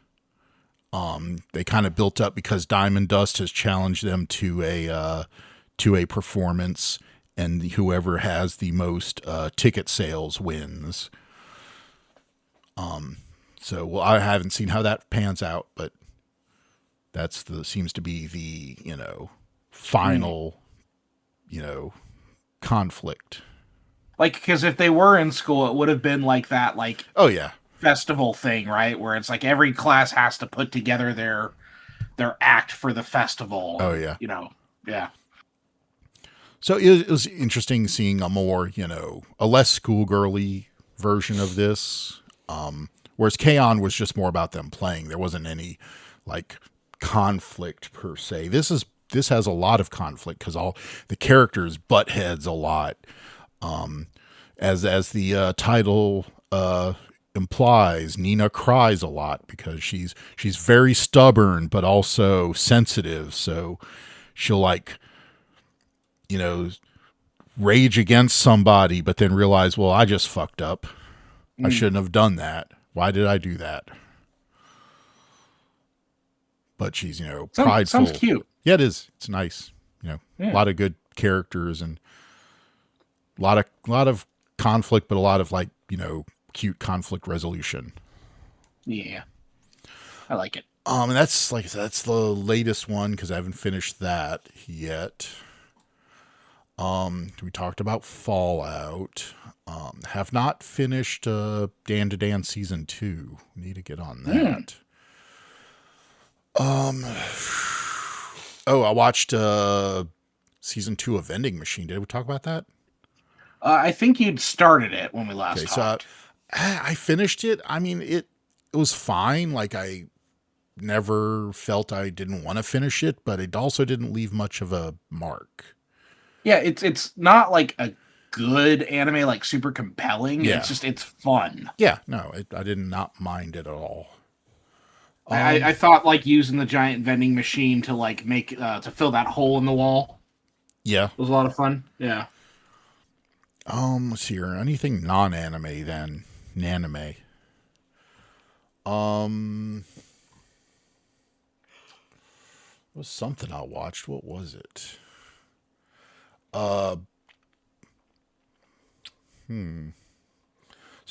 they kind of built up because Diamond Dust has challenged them to a performance, and whoever has the most ticket sales wins. So I haven't seen how that pans out, but seems to be the final conflict. Because if they were in school, it would have been like that, oh yeah, festival thing, right? Where it's like every class has to put together their act for the festival. Oh yeah. Yeah. So it was interesting seeing a more, a less schoolgirly version of this. Whereas K-On! Was just more about them playing. There wasn't any conflict per se. This has a lot of conflict because all the characters butt heads a lot. As the title implies, Nina cries a lot because she's very stubborn but also sensitive. So she'll rage against somebody, but then realize, well, I just fucked up. I shouldn't have done that. Why did I do that? But she's, prideful. Sounds cute. Yeah, it is. It's nice. A lot of good characters and a lot of conflict, but a lot of cute conflict resolution. Yeah. I like it. And that's like I said, that's the latest one because I haven't finished that yet. We talked about Fallout. Have not finished Dan to Dan season 2. Need to get on that. I watched season 2 of Vending Machine. Did we talk about that? I think you'd started it when we last talked. So I finished it. I mean, it was fine. I never felt I didn't want to finish it, but it also didn't leave much of a mark. Yeah, it's not like a good anime, like super compelling. Yeah. It's fun. Yeah, no, I did not mind it at all. I thought like using the giant vending machine to like make to fill that hole in the wall Yeah. was a lot of fun. Yeah. Let's see here. Anything non-anime then? Nanime. Was something I watched. What was it? So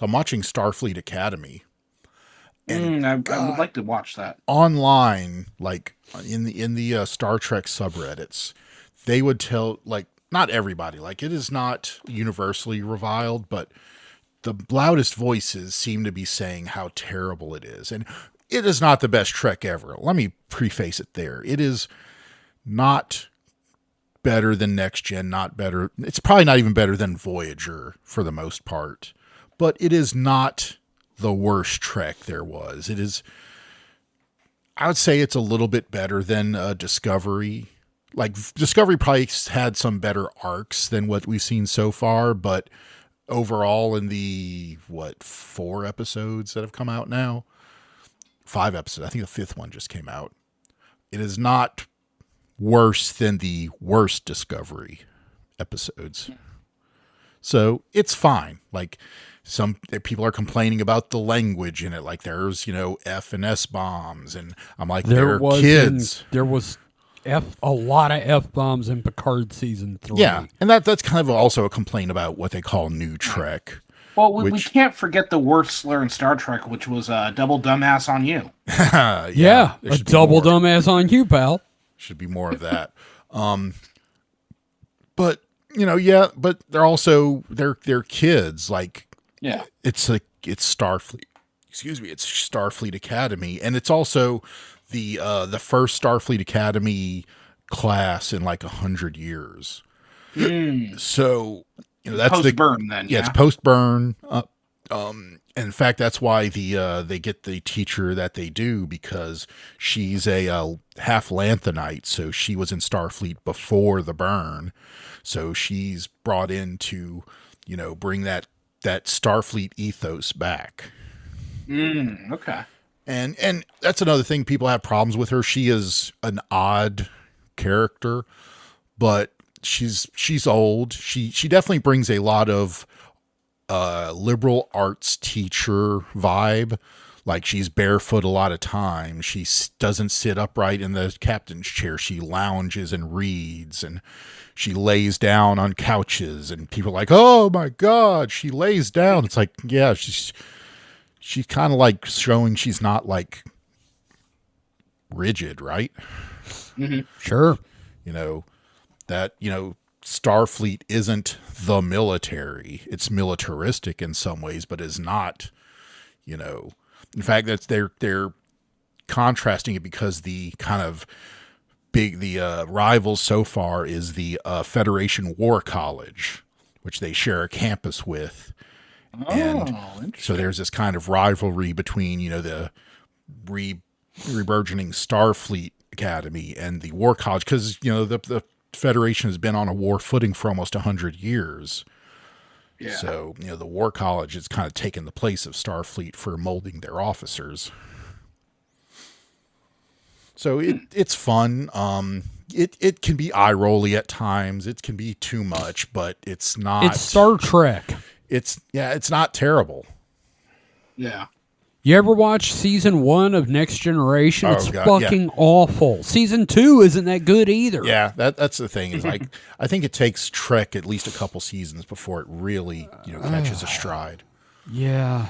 I'm watching Starfleet Academy. And I would like to watch that. online, like in the Star Trek subreddits, they would tell, like, not everybody, like it is not universally reviled, but the loudest voices seem to be saying how terrible it is. And it is not the best Trek ever. Let me preface it there. It is not better than Next Gen, not better. It's probably not even better than Voyager for the most part, but it is not the worst Trek there was. It is, I would say it's a little bit better than Discovery. Like, Discovery probably had some better arcs than what we've seen so far, but overall in the, 4 episodes that have come out now? 5 episodes. I think the 5th one just came out. It is not worse than the worst Discovery episodes. So it's fine. Like, some people are complaining about the language in it. Like, there's, F and S bombs. And I'm like, they're kids. There was a lot of F-bombs in Picard season 3. Yeah. And that's kind of also a complaint about what they call new Trek. Well, we can't forget the worst slur in Star Trek, which was double dumbass on you. Yeah, a double dumbass on you, pal. Should be more of that. But, but they're also, they're kids. Like, Yeah. it's Starfleet. Excuse me, it's Starfleet Academy. And it's also the first Starfleet Academy class in like 100 years. So, that's post-burn then. Yeah, it's post-burn. In fact, that's why they get the teacher that they do, because she's a half Lanthanite, so she was in Starfleet before the burn. So she's brought in to, bring that Starfleet ethos back. Okay. And that's another thing, people have problems with her. She is an odd character, but she's old. She definitely brings a lot of liberal arts teacher vibe. Like, she's barefoot a lot of times. She doesn't sit upright in the captain's chair. She lounges and reads, and she lays down on couches, and people are like, oh my God, she lays down. It's like, yeah, she's kind of like showing she's not like rigid, right? Mm-hmm. Sure. That, Starfleet isn't the military. It's militaristic in some ways, but is not, in fact, that's they're contrasting it because the kind of rivals so far is the Federation War College, which they share a campus with. And so there's this kind of rivalry between, the reburgeoning Starfleet Academy and the War College, because, the Federation has been on a war footing for almost 100 years. Yeah. So, the War College has kind of taken the place of Starfleet for molding their officers. So it's fun. It can be eye-rolly at times. It can be too much, but it's not. It's Star Trek. It's not terrible. Yeah. You ever watch season 1 of Next Generation? It's fucking awful. Season 2 isn't that good either. Yeah, that's the thing. Is like, I think it takes Trek at least a couple seasons before it really, catches a stride. Yeah.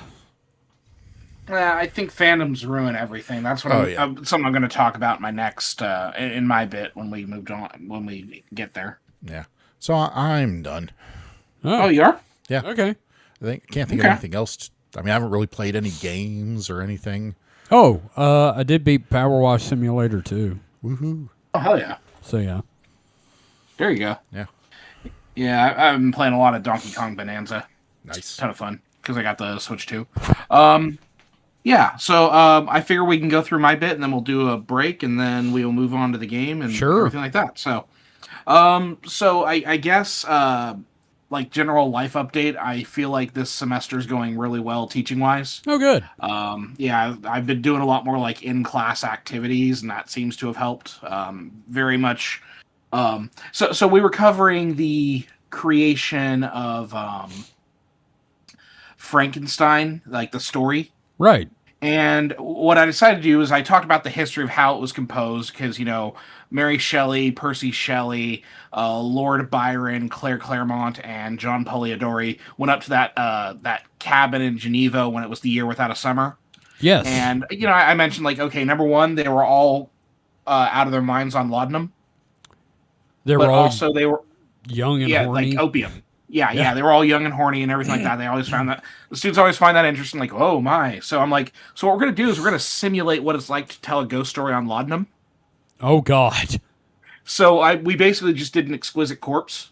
Yeah, I think fandoms ruin everything. That's what something I'm going to talk about in my next in my bit when we get there. Yeah. So I'm done. Oh, you are? Yeah. Okay. Can't think of anything else. I haven't really played any games or anything. Oh, I did beat Power Wash Simulator 2. Woohoo. Oh, hell yeah. So, yeah. There you go. Yeah. Yeah, I've been playing a lot of Donkey Kong Bonanza. Nice. It's a ton of fun because I got the Switch too. Yeah, so I figure we can go through my bit and then we'll do a break and then we will move on to the game and Sure. everything like that. So I guess like general life update, I feel like this semester is going really well teaching wise. Oh, good. Yeah, I've been doing a lot more like in class activities, and that seems to have helped very much. So we were covering the creation of Frankenstein, like the story. Right. And what I decided to do is I talked about the history of how it was composed, because, Mary Shelley, Percy Shelley, Lord Byron, Claire Claremont, and John Polidori went up to that cabin in Geneva when it was the year without a summer. Yes. And, I mentioned, like, okay, number one, they were all out of their minds on laudanum. They but were all also they were young and horny. like opium. Yeah, they were all young and horny and everything like that. They always found that the students always find that interesting. Like, oh my! So I'm like, so what we're gonna do is we're gonna simulate what it's like to tell a ghost story on laudanum. Oh God. So we basically just did an exquisite corpse.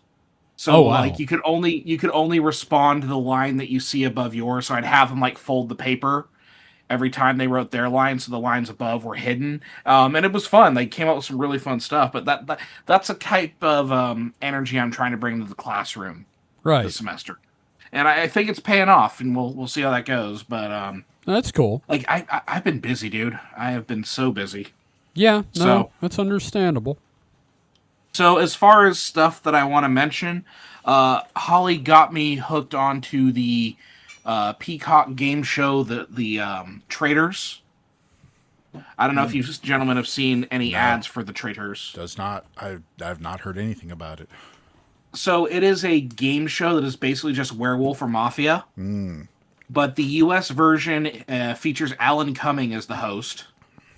So Oh, wow. like you could only respond to the line that you see above yours. So I'd have them like fold the paper every time they wrote their lines, so the lines above were hidden. And it was fun. They came up with some really fun stuff. But that's a type of energy I'm trying to bring to the classroom Right. this semester, and I think it's paying off, and we'll see how that goes. But That's cool. like I've been busy, dude. I have been so busy. Yeah. No, So- that's understandable. So as far as stuff that I want to mention, Holly got me hooked onto the Peacock game show, the Traitors. I don't know if you gentlemen have seen any ads for the Traitors. Does not. I've not heard anything about it. So it is a game show that is basically just werewolf or mafia. But the U.S. version features Alan Cumming as the host,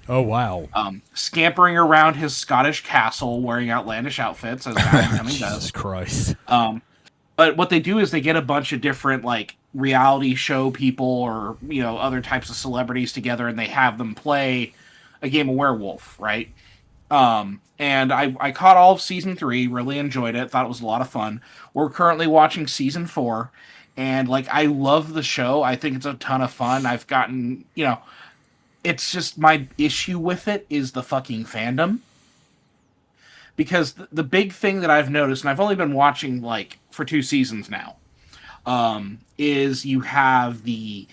Oh wow. scampering around his Scottish castle wearing outlandish outfits, as Alan Cumming Jesus does. Christ. But what they do is they get a bunch of different like reality show people or other types of celebrities together, and they have them play a game of werewolf, right? And I caught all of season 3, really enjoyed it, thought it was a lot of fun. We're currently watching season 4, and like I love the show. I think it's a ton of fun. I've gotten, it's just my issue with it is the fucking fandom. Because the big thing that I've noticed, and I've only been watching like for 2 seasons now, is you have the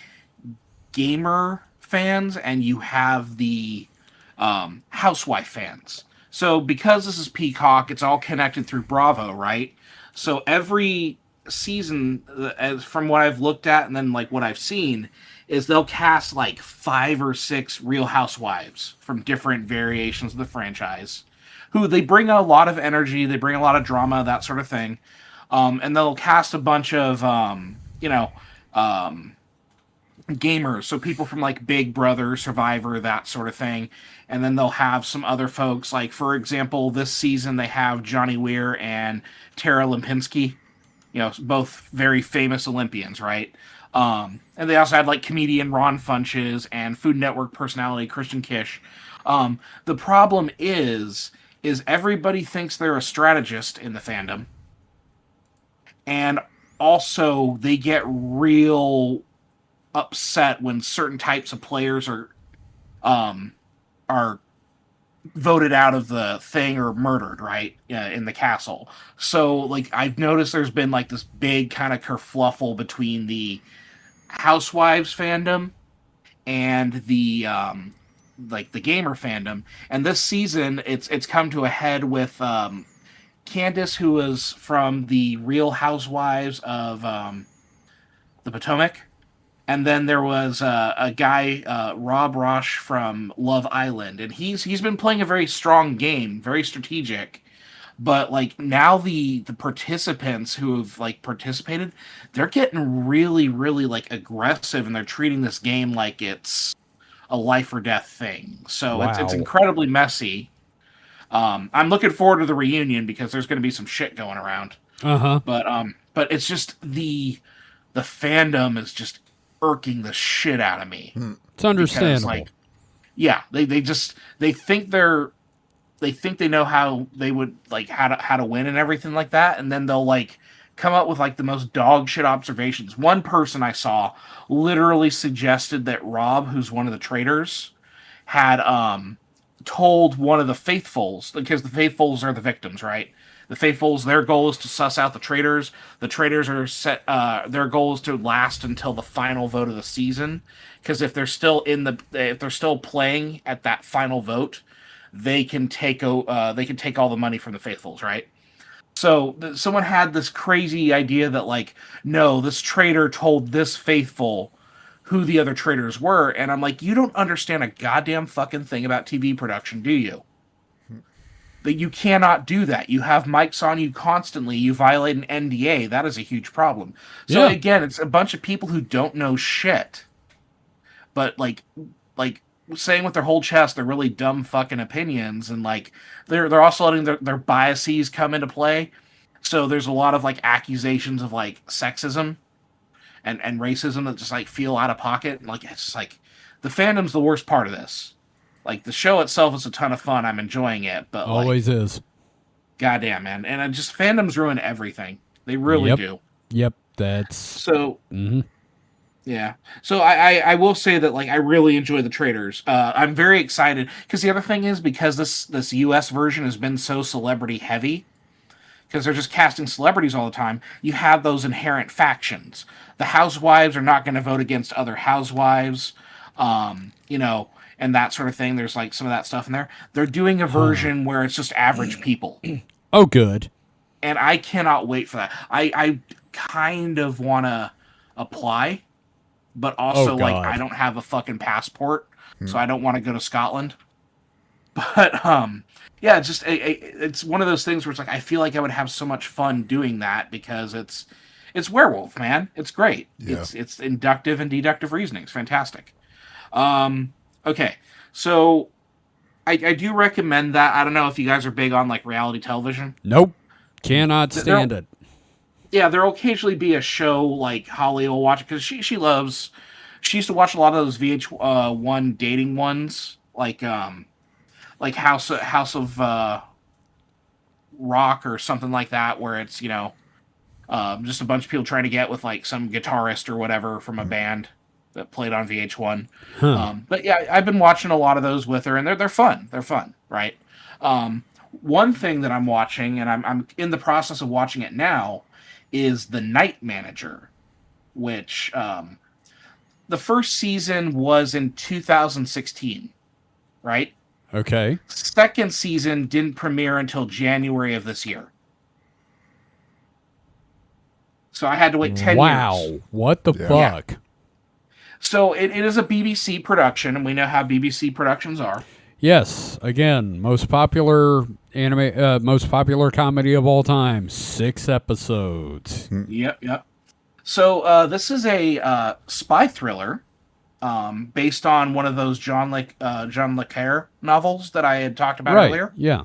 gamer fans and you have the housewife fans. So because this is Peacock, it's all connected through Bravo, right? So every season, as from what I've looked at and then like what I've seen, is they'll cast like 5 or 6 Real Housewives from different variations of the franchise, who they bring a lot of energy, they bring a lot of drama, that sort of thing. And they'll cast a bunch of, gamers, so people from like Big Brother, Survivor, that sort of thing. And then they'll have some other folks, like for example, this season they have Johnny Weir and Tara Lipinski, both very famous Olympians, right? And they also had like comedian Ron Funches and Food Network personality Christian Kish. The problem is everybody thinks they're a strategist in the fandom, and also they get real upset when certain types of players are voted out of the thing or murdered, right, in the castle. So like I've noticed there's been like this big kind of kerfluffle between the Housewives fandom and the like the gamer fandom. And this season it's come to a head with Candace, who is from the Real Housewives of the Potomac. And then there was a guy, Rob Roche from Love Island, and he's been playing a very strong game, very strategic. But like now the participants who have like participated, they're getting really, really like aggressive, and they're treating this game like it's a life or death thing. So it's Wow. incredibly messy. I'm looking forward to the reunion because there's going to be some shit going around. Uh-huh. But it's just the fandom is just irking the shit out of me. It's understandable. Because, like, yeah, they think they know how they would like how to win and everything like that, and then they'll like come up with like the most dog shit observations. One person I saw literally suggested that Rob, who's one of the traitors, had told one of the faithfuls, because the faithfuls are the victims, right? The faithfuls, their goal is to suss out the traitors. The traitors are set. Their goal is to last until the final vote of the season, because if they're still if they're still playing at that final vote, they can take all the money from the faithfuls, right? So someone had this crazy idea that like, no, this traitor told this faithful who the other traitors were, and I'm like, you don't understand a goddamn fucking thing about TV production, do you? That you cannot do that. You have mics on you constantly. You violate an NDA. That is a huge problem. So again, it's a bunch of people who don't know shit, but like saying with their whole chest they're really dumb fucking opinions, and like they're also letting their biases come into play. So there's a lot of like accusations of like sexism and racism that just like feel out of pocket. Like it's just like the fandom's the worst part of this. Like the show itself is a ton of fun. I'm enjoying it, but Always is. Goddamn, man. And just fandoms ruin everything. They really do. Yep. That's so. Yeah. So I will say that like I really enjoy the traitors. I'm very excited because the other thing is because this US version has been so celebrity heavy, because they're just casting celebrities all the time, you have those inherent factions. The housewives are not going to vote against other housewives, and that sort of thing. There's like some of that stuff in there. They're doing a version where it's just average people. Oh, good. And I cannot wait for that. I kind of want to apply, but also like I don't have a fucking passport, so I don't want to go to Scotland. But yeah, it's one of those things where it's like I feel like I would have so much fun doing that because it's werewolf, man. It's great. Yeah. It's inductive and deductive reasoning. It's fantastic. Okay, so I do recommend that. I don't know if you guys are big on like reality television. Nope, cannot stand it. Yeah, there'll occasionally be a show like Holly will watch it because she used to watch a lot of those VH1 dating ones, like House of Rock or something like that, where it's just a bunch of people trying to get with like some guitarist or whatever from a band that played on VH1. But yeah, I've been watching a lot of those with her, and they're fun. They're fun, right? One thing that I'm watching, and I'm in the process of watching it now, is The Night Manager, which the first season was in 2016, right? Okay. Second season didn't premiere until January of this year. So I had to wait 10 years. Wow. What the fuck? Yeah. So it is a BBC production, and we know how BBC productions are. Yes. Again, most popular comedy of all time. 6 episodes. Yep. So this is a spy thriller based on one of those John le novels that I had talked about earlier. Yeah.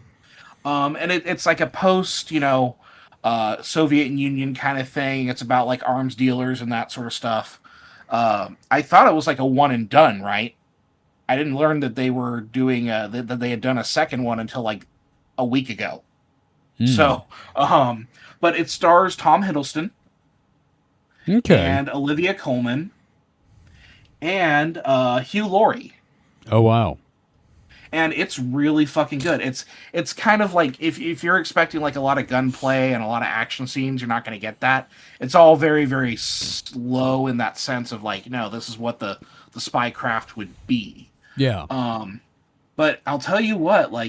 And it's like a post, Soviet Union kind of thing. It's about like arms dealers and that sort of stuff. I thought it was like a one and done, right? I didn't learn that they were doing that they had done a second one until like a week ago. So, but it stars Tom Hiddleston, and Olivia Colman, and Hugh Laurie. Oh wow! And it's really fucking good. It's kind of like if you're expecting like a lot of gunplay and a lot of action scenes, you're not going to get that. It's all very, very slow in that sense of like, no, this is what the spy craft would be. Yeah. But I'll tell you what, I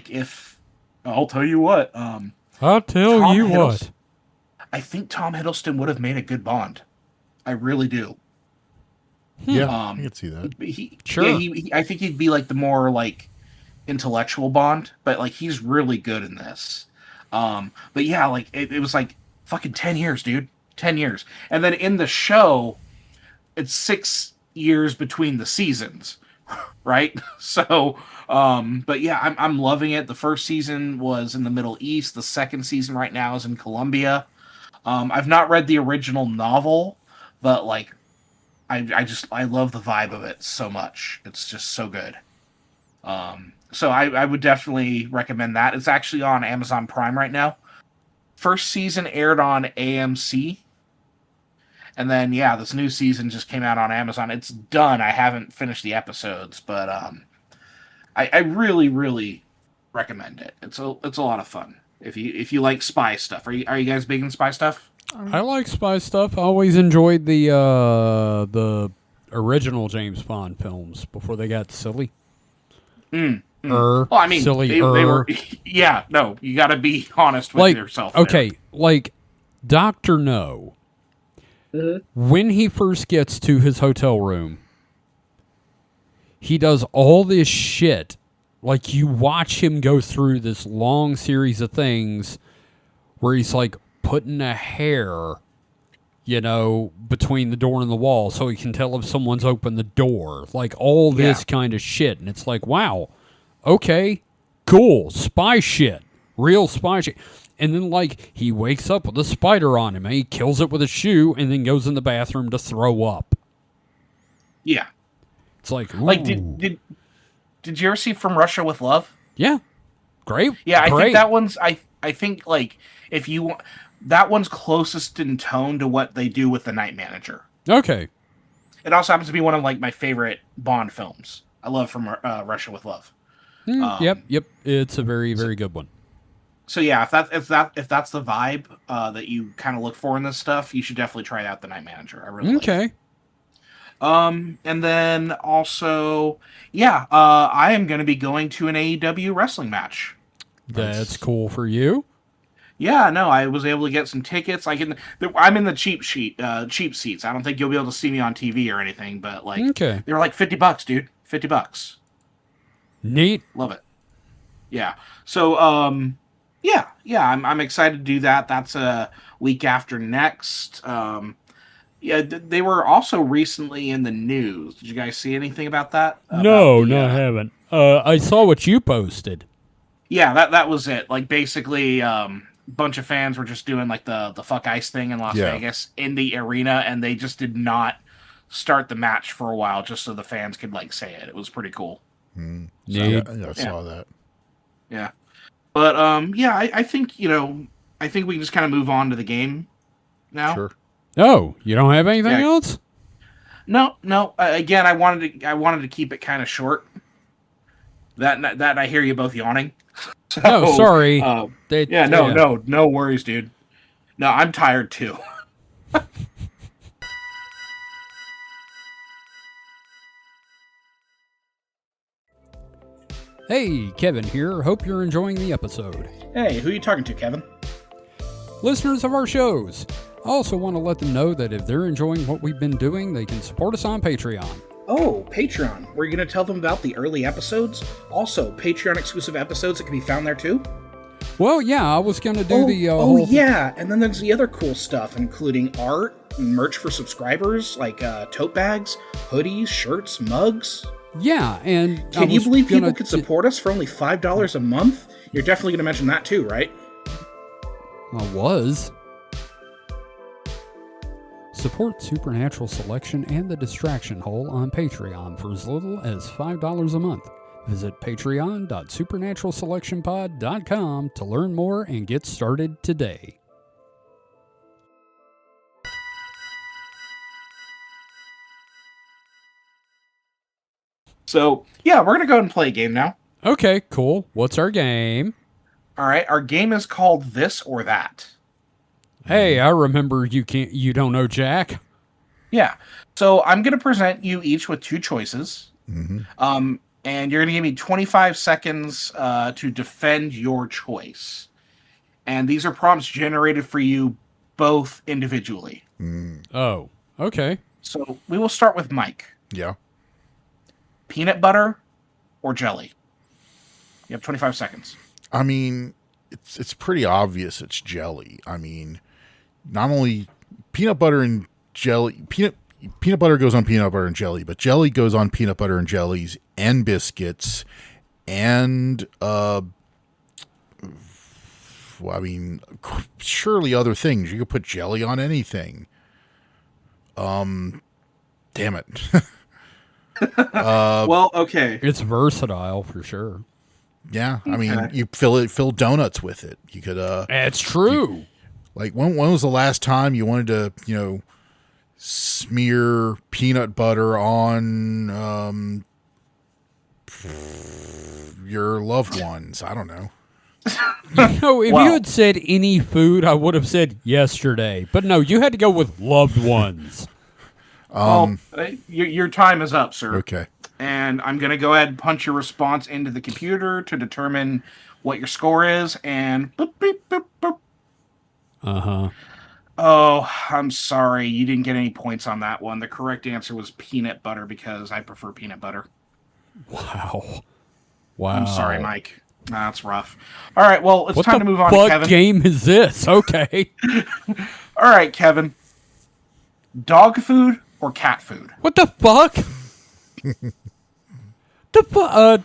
think Tom Hiddleston would have made a good Bond. I really do. Yeah, I can see that. Sure. Yeah, I think he'd be like the more like intellectual Bond, but like he's really good in this. But yeah, like it was like fucking 10 years, dude. 10 years. And then in the show, it's 6 years between the seasons, right? So, but yeah, I'm loving it. The first season was in the Middle East. The second season right now is in Colombia. I've not read the original novel, but like, I love the vibe of it so much. It's just so good. So I would definitely recommend that. It's actually on Amazon Prime right now. First season aired on AMC. And then, yeah, this new season just came out on Amazon. It's done. I haven't finished the episodes, but I really, really recommend it. It's a lot of fun. If you like spy stuff, are you guys big in spy stuff? I like spy stuff. I always enjoyed the original James Bond films before they got silly. Well, I mean, silly. they were. Yeah, no, you got to be honest with yourself. Okay, like Dr. No. When he first gets to his hotel room, he does all this shit. Like, you watch him go through this long series of things where he's like putting a hair, between the door and the wall so he can tell if someone's opened the door. Like, all this kind of shit. And it's like, wow, okay, cool, spy shit. Real spy shit. And then, like, he wakes up with a spider on him, and he kills it with a shoe, and then goes in the bathroom to throw up. Yeah. It's like, ooh. Like, did you ever see From Russia with Love? Yeah. Great. Yeah, I Great. think that one's, I think, like, if you want, that one's closest in tone to what they do with The Night Manager. Okay. It also happens to be one of, like, my favorite Bond films. I love From Russia with Love. Yep. It's a very, very good one. So yeah, if that's the vibe that you kind of look for in this stuff, you should definitely try out The Night Manager. I really like it. And then also, I am going to be going to an AEW wrestling match. That's cool for you. Yeah, no, I was able to get some tickets. I'm in the cheap seats. I don't think you'll be able to see me on TV or anything, but like, they were like $50, dude. $50. Neat. Love it. Yeah. So, I'm excited to do that. That's a week after next. They were also recently in the news. Did you guys see anything about that? No, I haven't. I saw what you posted. Yeah, that was it. Like, basically, bunch of fans were just doing like the fuck ice thing in Las Vegas in the arena, and they just did not start the match for a while just so the fans could like say it. It was pretty cool. I saw that. Yeah. But I think I think we can just kind of move on to the game now. Sure. Oh, you don't have anything else? No. Again, I wanted to keep it kind of short. That I hear you both yawning. So, no, sorry. No worries, dude. No, I'm tired too. Hey, Kevin here. Hope you're enjoying the episode. Hey, who are you talking to, Kevin? Listeners of our shows. I also want to let them know that if they're enjoying what we've been doing, they can support us on Patreon. Oh, Patreon. Were you going to tell them about the early episodes? Also, Patreon exclusive episodes that can be found there too? Well, yeah, I was going to do and then there's the other cool stuff, including art, merch for subscribers, like tote bags, hoodies, shirts, mugs. Yeah, and can you believe people could support us for only $5 a month? You're definitely going to mention that too, right? I was. Support Supernatural Selection and The Distraction Hole on Patreon for as little as $5 a month. Visit patreon.supernaturalselectionpod.com to learn more and get started today. So, yeah, we're going to go and play a game now. Okay, cool. What's our game? All right, our game is called This or That. Hey, I remember you don't know Jack. Yeah. So I'm going to present you each with two choices. Mm-hmm. And you're going to give me 25 seconds to defend your choice. And these are prompts generated for you both individually. Oh, okay. So we will start with Mike. Yeah. Peanut butter or jelly? You have 25 seconds. I mean, it's pretty obvious it's jelly. I mean, not only peanut butter and jelly, peanut butter goes on peanut butter and jelly, but jelly goes on peanut butter and jellies and biscuits and surely other things. You could put jelly on anything. Damn it. Well, okay. It's versatile for sure. Yeah, I mean, you fill donuts with it. You could That's true. like when was the last time you wanted to, smear peanut butter on your loved ones? I don't know. No, if you had said any food, I would have said yesterday. But no, you had to go with loved ones. Your time is up, sir. Okay. And I'm going to go ahead and punch your response into the computer to determine what your score is. And boop, beep, boop, boop. Uh-huh. Oh, I'm sorry. You didn't get any points on that one. The correct answer was peanut butter because I prefer peanut butter. Wow. I'm sorry, Mike. That's rough. All right, well, it's time to move on, What Kevin. game is this? Okay. All right, Kevin. Dog food or cat food? What the fuck?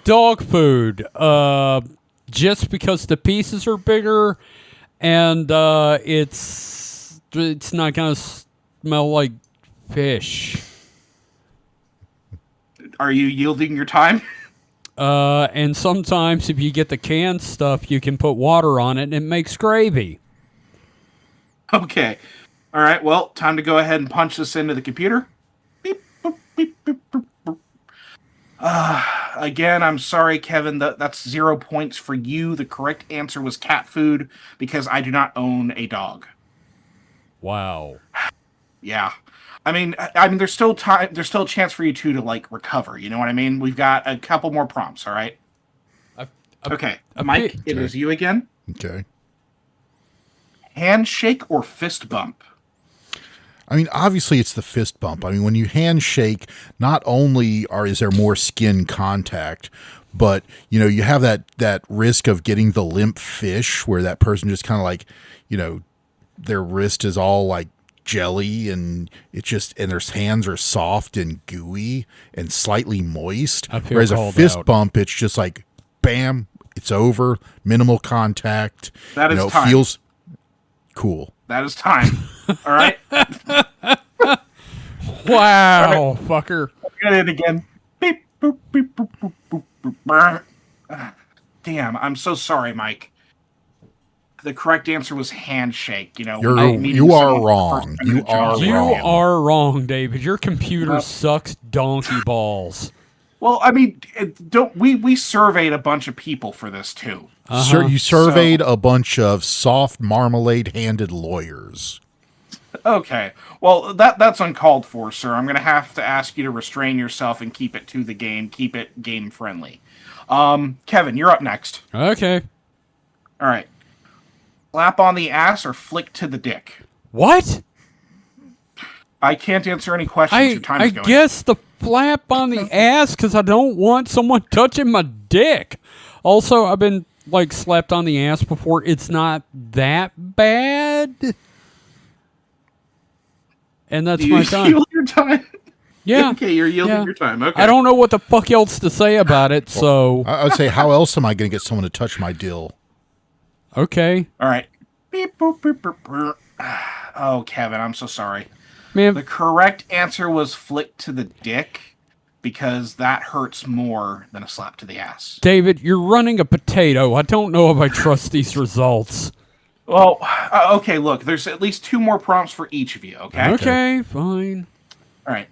Dog food. Just because the pieces are bigger, and it's not gonna smell like fish. Are you yielding your time? And sometimes if you get the canned stuff, you can put water on it and it makes gravy. Okay. All right, well, time to go ahead and punch this into the computer. Beep, boop, beep, boop, boop, boop. Again, I'm sorry, Kevin. That's 0 points for you. The correct answer was cat food because I do not own a dog. Wow. Yeah. I mean, there's still time. There's still a chance for you two to recover. You know what I mean? We've got a couple more prompts. All right. Okay, Mike, it is you again. Okay. Handshake or fist bump? I mean, obviously it's the fist bump. I mean, when you handshake, not only is there more skin contact, but you have that risk of getting the limp fish where that person just kind of their wrist is all like jelly and their hands are soft and gooey and slightly moist. Whereas a fist bump, it's just like bam, it's over, minimal contact. That is time. Feels cool. That is time. All right. Wow, fucker. Get it again. Beep, boop, beep, boop, boop, boop, boop, brr. Damn, I'm so sorry, Mike. The correct answer was handshake. You are wrong. You are wrong, David. Your computer sucks donkey balls. Well, I mean, we surveyed a bunch of people for this too. Sir, you surveyed a bunch of soft marmalade-handed lawyers. Okay. Well, that's uncalled for, sir. I'm going to have to ask you to restrain yourself and keep it to the game. Keep it game-friendly. Kevin, you're up next. Okay. All right. Slap on the ass or flick to the dick? What? I can't answer any questions. Your time is going. I guess the flap on the ass because I don't want someone touching my dick. Also, I've been slapped on the ass before. It's not that bad. And that's my time. You yield your time? Yeah. Okay, you're yielding your time. Okay. I don't know what the fuck else to say about it, so... I would say, how else am I going to get someone to touch my dill? Okay. All right. Beep, boop, beep, boop, boop. Oh, Kevin, I'm so sorry. Man. The correct answer was flick to the dick because that hurts more than a slap to the ass. David, you're running a potato. I don't know if I trust these results. Well, okay, look, there's at least 2 more prompts for each of you, okay? Okay, fine. All right.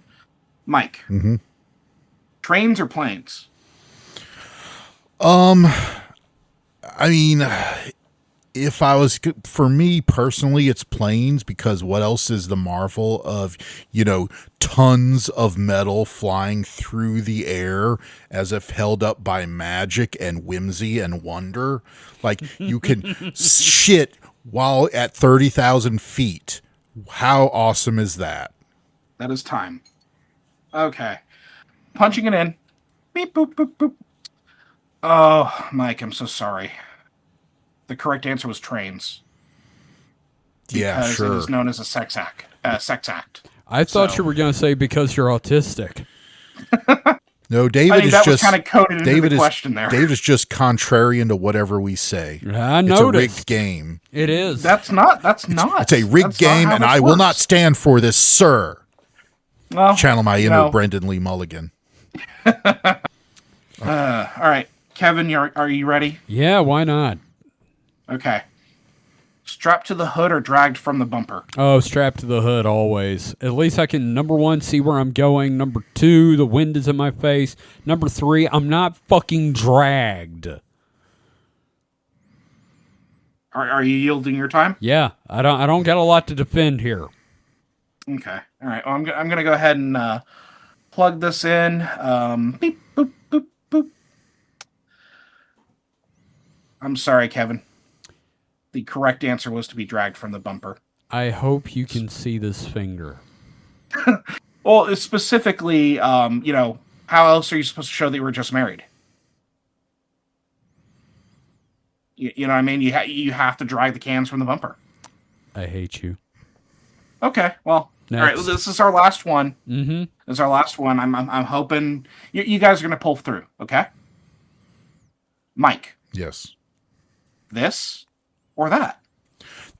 Mike. Mm-hmm. Trains or planes? I mean, for me personally, it's planes because what else is the marvel of, tons of metal flying through the air as if held up by magic and whimsy and wonder? You can shit while at 30,000 feet. How awesome is that? That is time. Okay. Punching it in. Beep, boop, boop, boop. Oh, Mike, I'm so sorry. The correct answer was trains. Yeah, sure. Because it is known as a sex act. I thought you were going to say because you're autistic. No, David is that just was kind of coded into the question there. David is just contrarian to whatever we say. I noticed. It's a rigged game. It is. That's not. It's a rigged game, and I will not stand for this, sir. Well, channel my inner Brendan Lee Mulligan. All right. Kevin, are you ready? Yeah, why not? Okay. Strapped to the hood or dragged from the bumper? Oh, strapped to the hood always. At least I can, number one, see where I'm going. Number two, the wind is in my face. Number three, I'm not fucking dragged. Are you yielding your time? Yeah, I don't got a lot to defend here. Okay. All right. Well, I'm going to go ahead and plug this in. Beep, boop, boop, boop. I'm sorry, Kevin. The correct answer was to be dragged from the bumper. I hope you can see this finger. Well, it's specifically, how else are you supposed to show that you were just married? You know what I mean? You have to drag the cans from the bumper. I hate you. Okay, well, Next. all right. This is our last one. Mm-hmm. This is our last one. I'm hoping you guys are gonna pull through. Okay, Mike, Yes. this or that?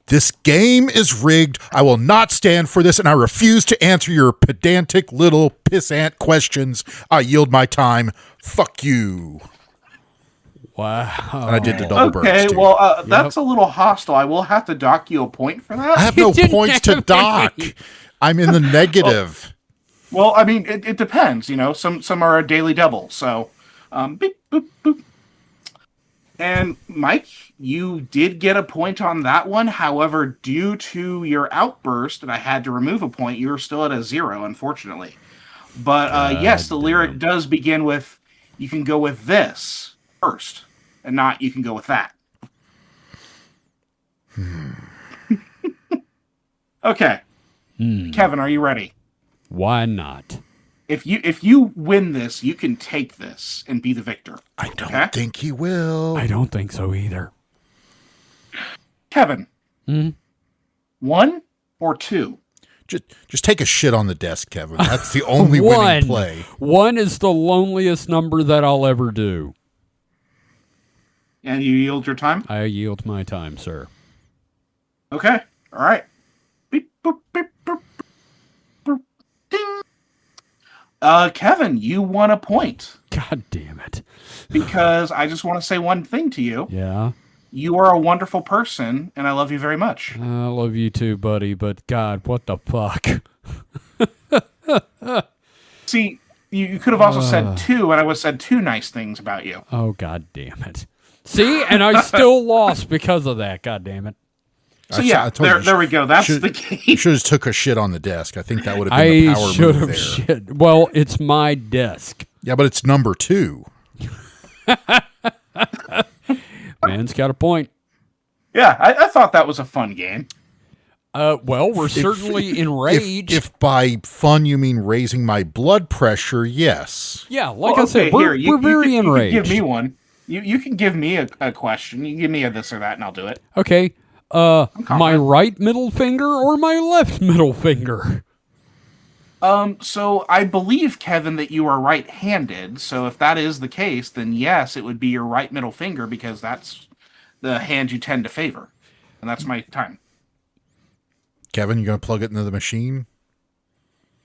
This game is rigged. I will not stand for this, and I refuse to answer your pedantic little pissant questions. I yield my time. Fuck you. Wow. And I did the double Okay, birds, too. well, that's a little hostile. I will have to dock you a point for that. I have no didn't points to have dock. any. I'm in the negative. Well, I mean, it depends. Some are a daily double. So, beep, boop, boop. And Mike, you did get a point on that one. However, due to your outburst, and I had to remove a point, you were still at a 0, unfortunately. But yes, the lyric does begin with, "You can go with this first," and not "you can go with that." Okay, Kevin, are you ready? Why not? If you win this, you can take this and be the victor. I don't Okay. think he will. I don't think so either. Kevin, Hmm? 1 or 2? Just take a shit on the desk, Kevin. That's the only One. winning play. One is the loneliest number that I'll ever do. And you yield your time? I yield my time, sir. Okay. All right. Beep, boop, beep, boop, boop, ding. Kevin, you won a point God damn it. because I just want to say one thing to you. Yeah. You are a wonderful person, and I love you very much. I love you too, buddy, but God, what the fuck? See, you could have also said 2, and I would have said 2 nice things about you. Oh, God damn it. See? And I still lost because of that. God damn it. So I told you, there we go. That's should- the game. Should have took a shit on the desk. I think that would have been the I power should move have there. shit. Well, it's my desk. Yeah, but it's number 2. Man's got a point. Yeah, I thought that was a fun game. Well, we're certainly enraged. If by fun you mean raising my blood pressure, yes. yeah, like Well, I said, okay, we're you very can enraged. give me one. You can give me a question. You can give me a this or that, and I'll do it. Okay. My confident. right middle finger or my left middle finger? So I believe, Kevin, that you are right-handed. So if that is the case, then yes, it would be your right middle finger because that's the hand you tend to favor. And that's my time. Kevin, you going to plug it into the machine?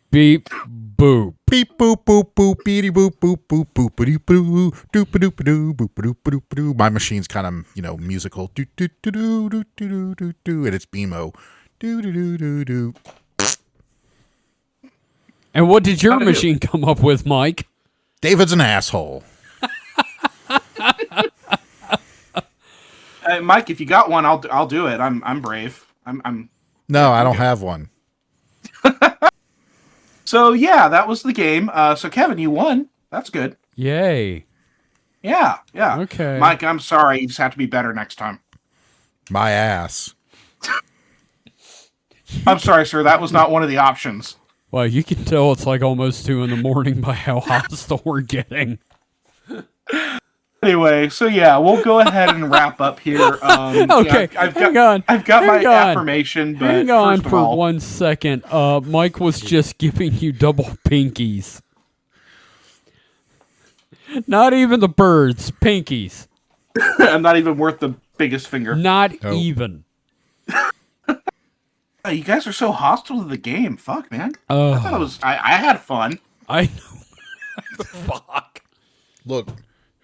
Beep, boop. Beep boop boop boop beady boop boop boop boop ba doop doo doop doop doo boop doop doop doo. My machine's kind of musical. Do do do do do do do do, and it's BMO. Do do do do do. And what did your How'd I do? machine come up with, Mike? David's an asshole. Mike, if you got one, I'll do it. I'm brave. I'm. No, I don't have one. So yeah, that was the game. So Kevin, you won. That's good. Yay. Yeah. Okay. Mike, I'm sorry. You just have to be better next time. My ass. I'm sorry, sir. That was not one of the options. Well, you can tell it's like almost 2 a.m. by how hostile we're getting. Anyway, so yeah, we'll go ahead and wrap up here. Okay, I've hang got, on. I've got Hang my on. affirmation, but Hang on first of for all, 1 second. Mike was just giving you double pinkies. Not even the birds, pinkies. I'm not even worth the biggest finger. Not Nope. even. You guys are so hostile to the game. Fuck, man. I thought it was. I had fun. I know. Fuck. Look,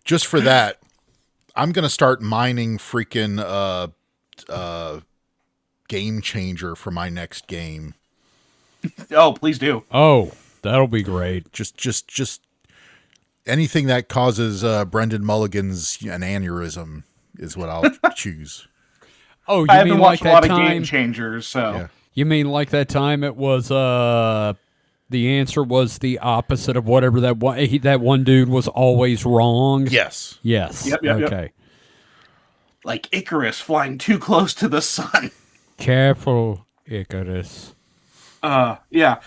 just for that, I'm gonna start mining freaking Game Changer for my next game. Oh, please do. Oh, that'll be great. Just anything that causes Brendan Mulligan's an aneurysm is what I'll choose. Oh, you I haven't mean like watched a lot that of Game time? Changers, so Yeah. You mean like that time it was the answer was the opposite of whatever that one dude was always wrong? Yes. Yes. Yep. Okay. like Icarus flying too close to the sun. Careful, Icarus. Yeah.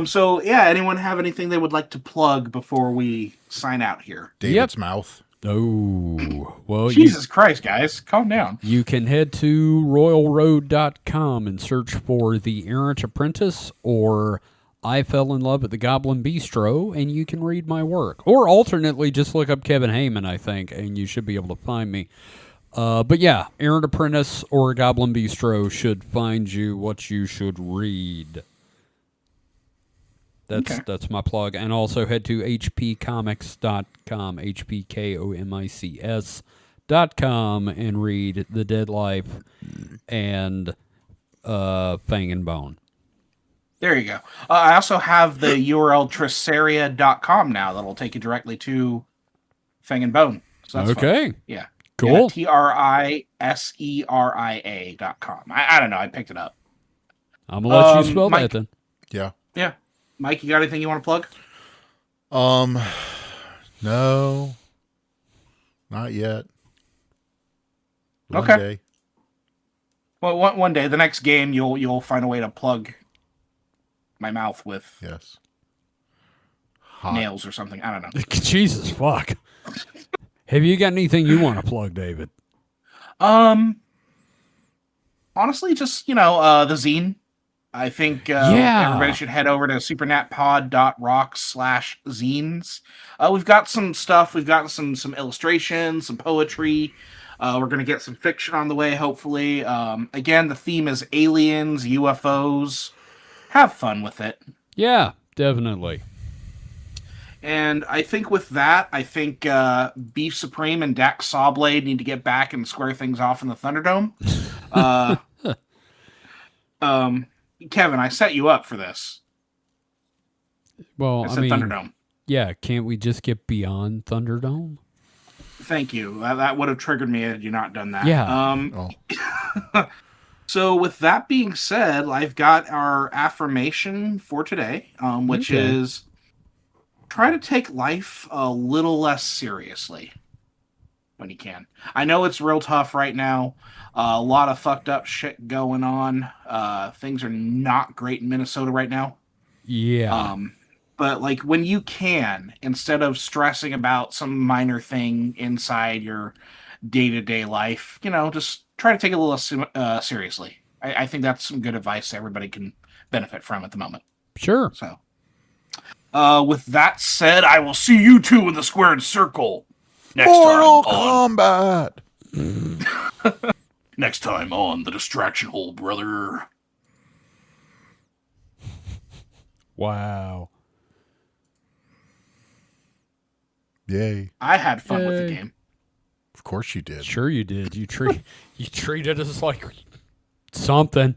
So yeah, anyone have anything they would like to plug before we sign out here? David's mouth. Oh, well, Jesus Christ, guys, calm down. you can head to royalroad.com and search for The Errant Apprentice or I Fell in Love at the Goblin Bistro, and you can read my work. Or alternately, just look up Kevin Heyman, I think, and you should be able to find me. But yeah, Errant Apprentice or Goblin Bistro should find you what you should read. That's my plug. And also head to hpcomics.com, hpkomics.com, and read The Dead Life and Fang and Bone. There you go. I also have the URL trisseria.com now that'll take you directly to Fang and Bone. So that's fun. Okay, Yeah. cool. Yeah, TRISERIA.com. I don't know. I picked it up. I'm going to let you spell Mike. that then. Yeah. Yeah. Mike, you got anything you want to plug? No. Not yet. One Okay. day. Well, one day, the next game, you'll find a way to plug my mouth with Yes. Hot. nails or something. I don't know. Jesus, fuck. Have you got anything you want to plug, David? Honestly, just the zine. I think Yeah. everybody should head over to supernatpod.rocks/zines. We've got some stuff. We've got some illustrations, some poetry. We're gonna get some fiction on the way, hopefully. Again, the theme is aliens, UFOs. Have fun with it. Yeah, definitely. And I think with that, Beef Supreme and Dax Sawblade need to get back and square things off in the Thunderdome. Kevin, I set you up for this. Well, I I said mean, Thunderdome. yeah, can't we just get beyond Thunderdome? Thank you. That would have triggered me had you not done that. Yeah. So with that being said, I've got our affirmation for today, which Okay. is try to take life a little less seriously when you can. I know it's real tough right now. A lot of fucked up shit going on. Things are not great in Minnesota right now. Yeah. But like when you can, instead of stressing about some minor thing inside your day-to-day life, just try to take it a little seriously. I think that's some good advice everybody can benefit from at the moment. Sure. So, with that said, I will see you two in the squared circle next Mortal time on Kombat. next time on the Distraction Hole, brother. Wow. Yay. I had fun with the Yay. game. Of course you did. Sure you did. You treated us like something.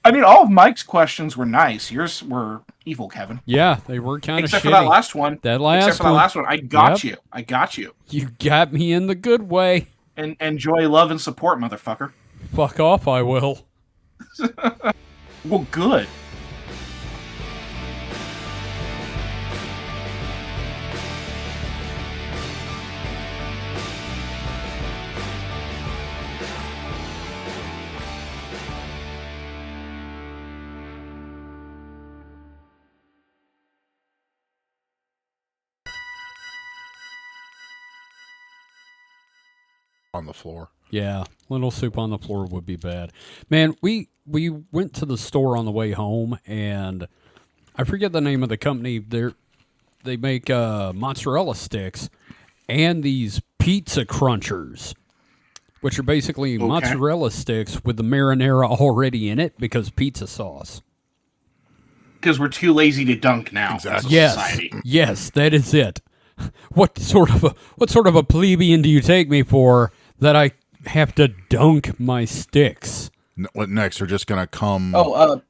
I mean, all of Mike's questions were nice. Yours were evil, Kevin. Yeah, they were kind of shitty. Except for that last one. That last Except for that one. last one. I got Yep. you. I got you. You got me in the good way. And enjoy, love, and support, motherfucker. Fuck off, I will. Well, good. On the floor. Yeah, little soup on the floor would be bad. Man, we went to the store on the way home, and I forget the name of the company. They make mozzarella sticks and these pizza crunchers, which are basically mozzarella sticks with the marinara already in it because pizza sauce. Because we're too lazy to dunk now. Exactly. As a society. Yes, that is it. what sort of a plebeian do you take me for that I have to dunk my sticks? What next? They're just gonna come. Oh,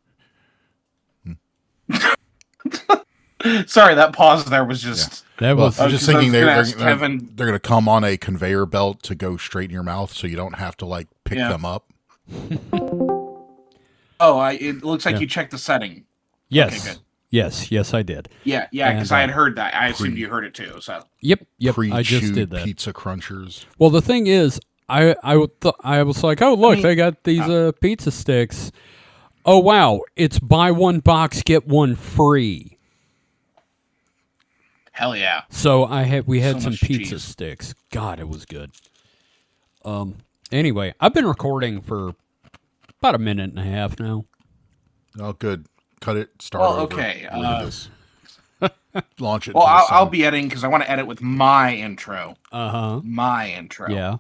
sorry, that pause there was just. That Well, was I'm just 'cause I thinking was gonna they're ask Kevin. they're gonna come on a conveyor belt to go straight in your mouth, so you don't have to like pick Yeah. them up. Oh, it looks like Yeah. you checked the setting. yes, Okay, good. yes, I did. Yeah, because And, I had heard that. I assumed you heard it too. So Yep, I Pre-chewed just did that. pizza crunchers. Well, the thing is, I was like, oh look, mean, they got these pizza sticks. Oh wow, it's buy one box get one free. hell yeah. So we had So some much pizza cheese. sticks. God, it was good. Anyway, I've been recording for about a minute and a half now. Oh, good. Cut it. Start Well, over. okay, Rid of this. Launch it. Well, to the I'll sun. be editing because I want to edit with my intro. Uh huh. My intro. Yeah.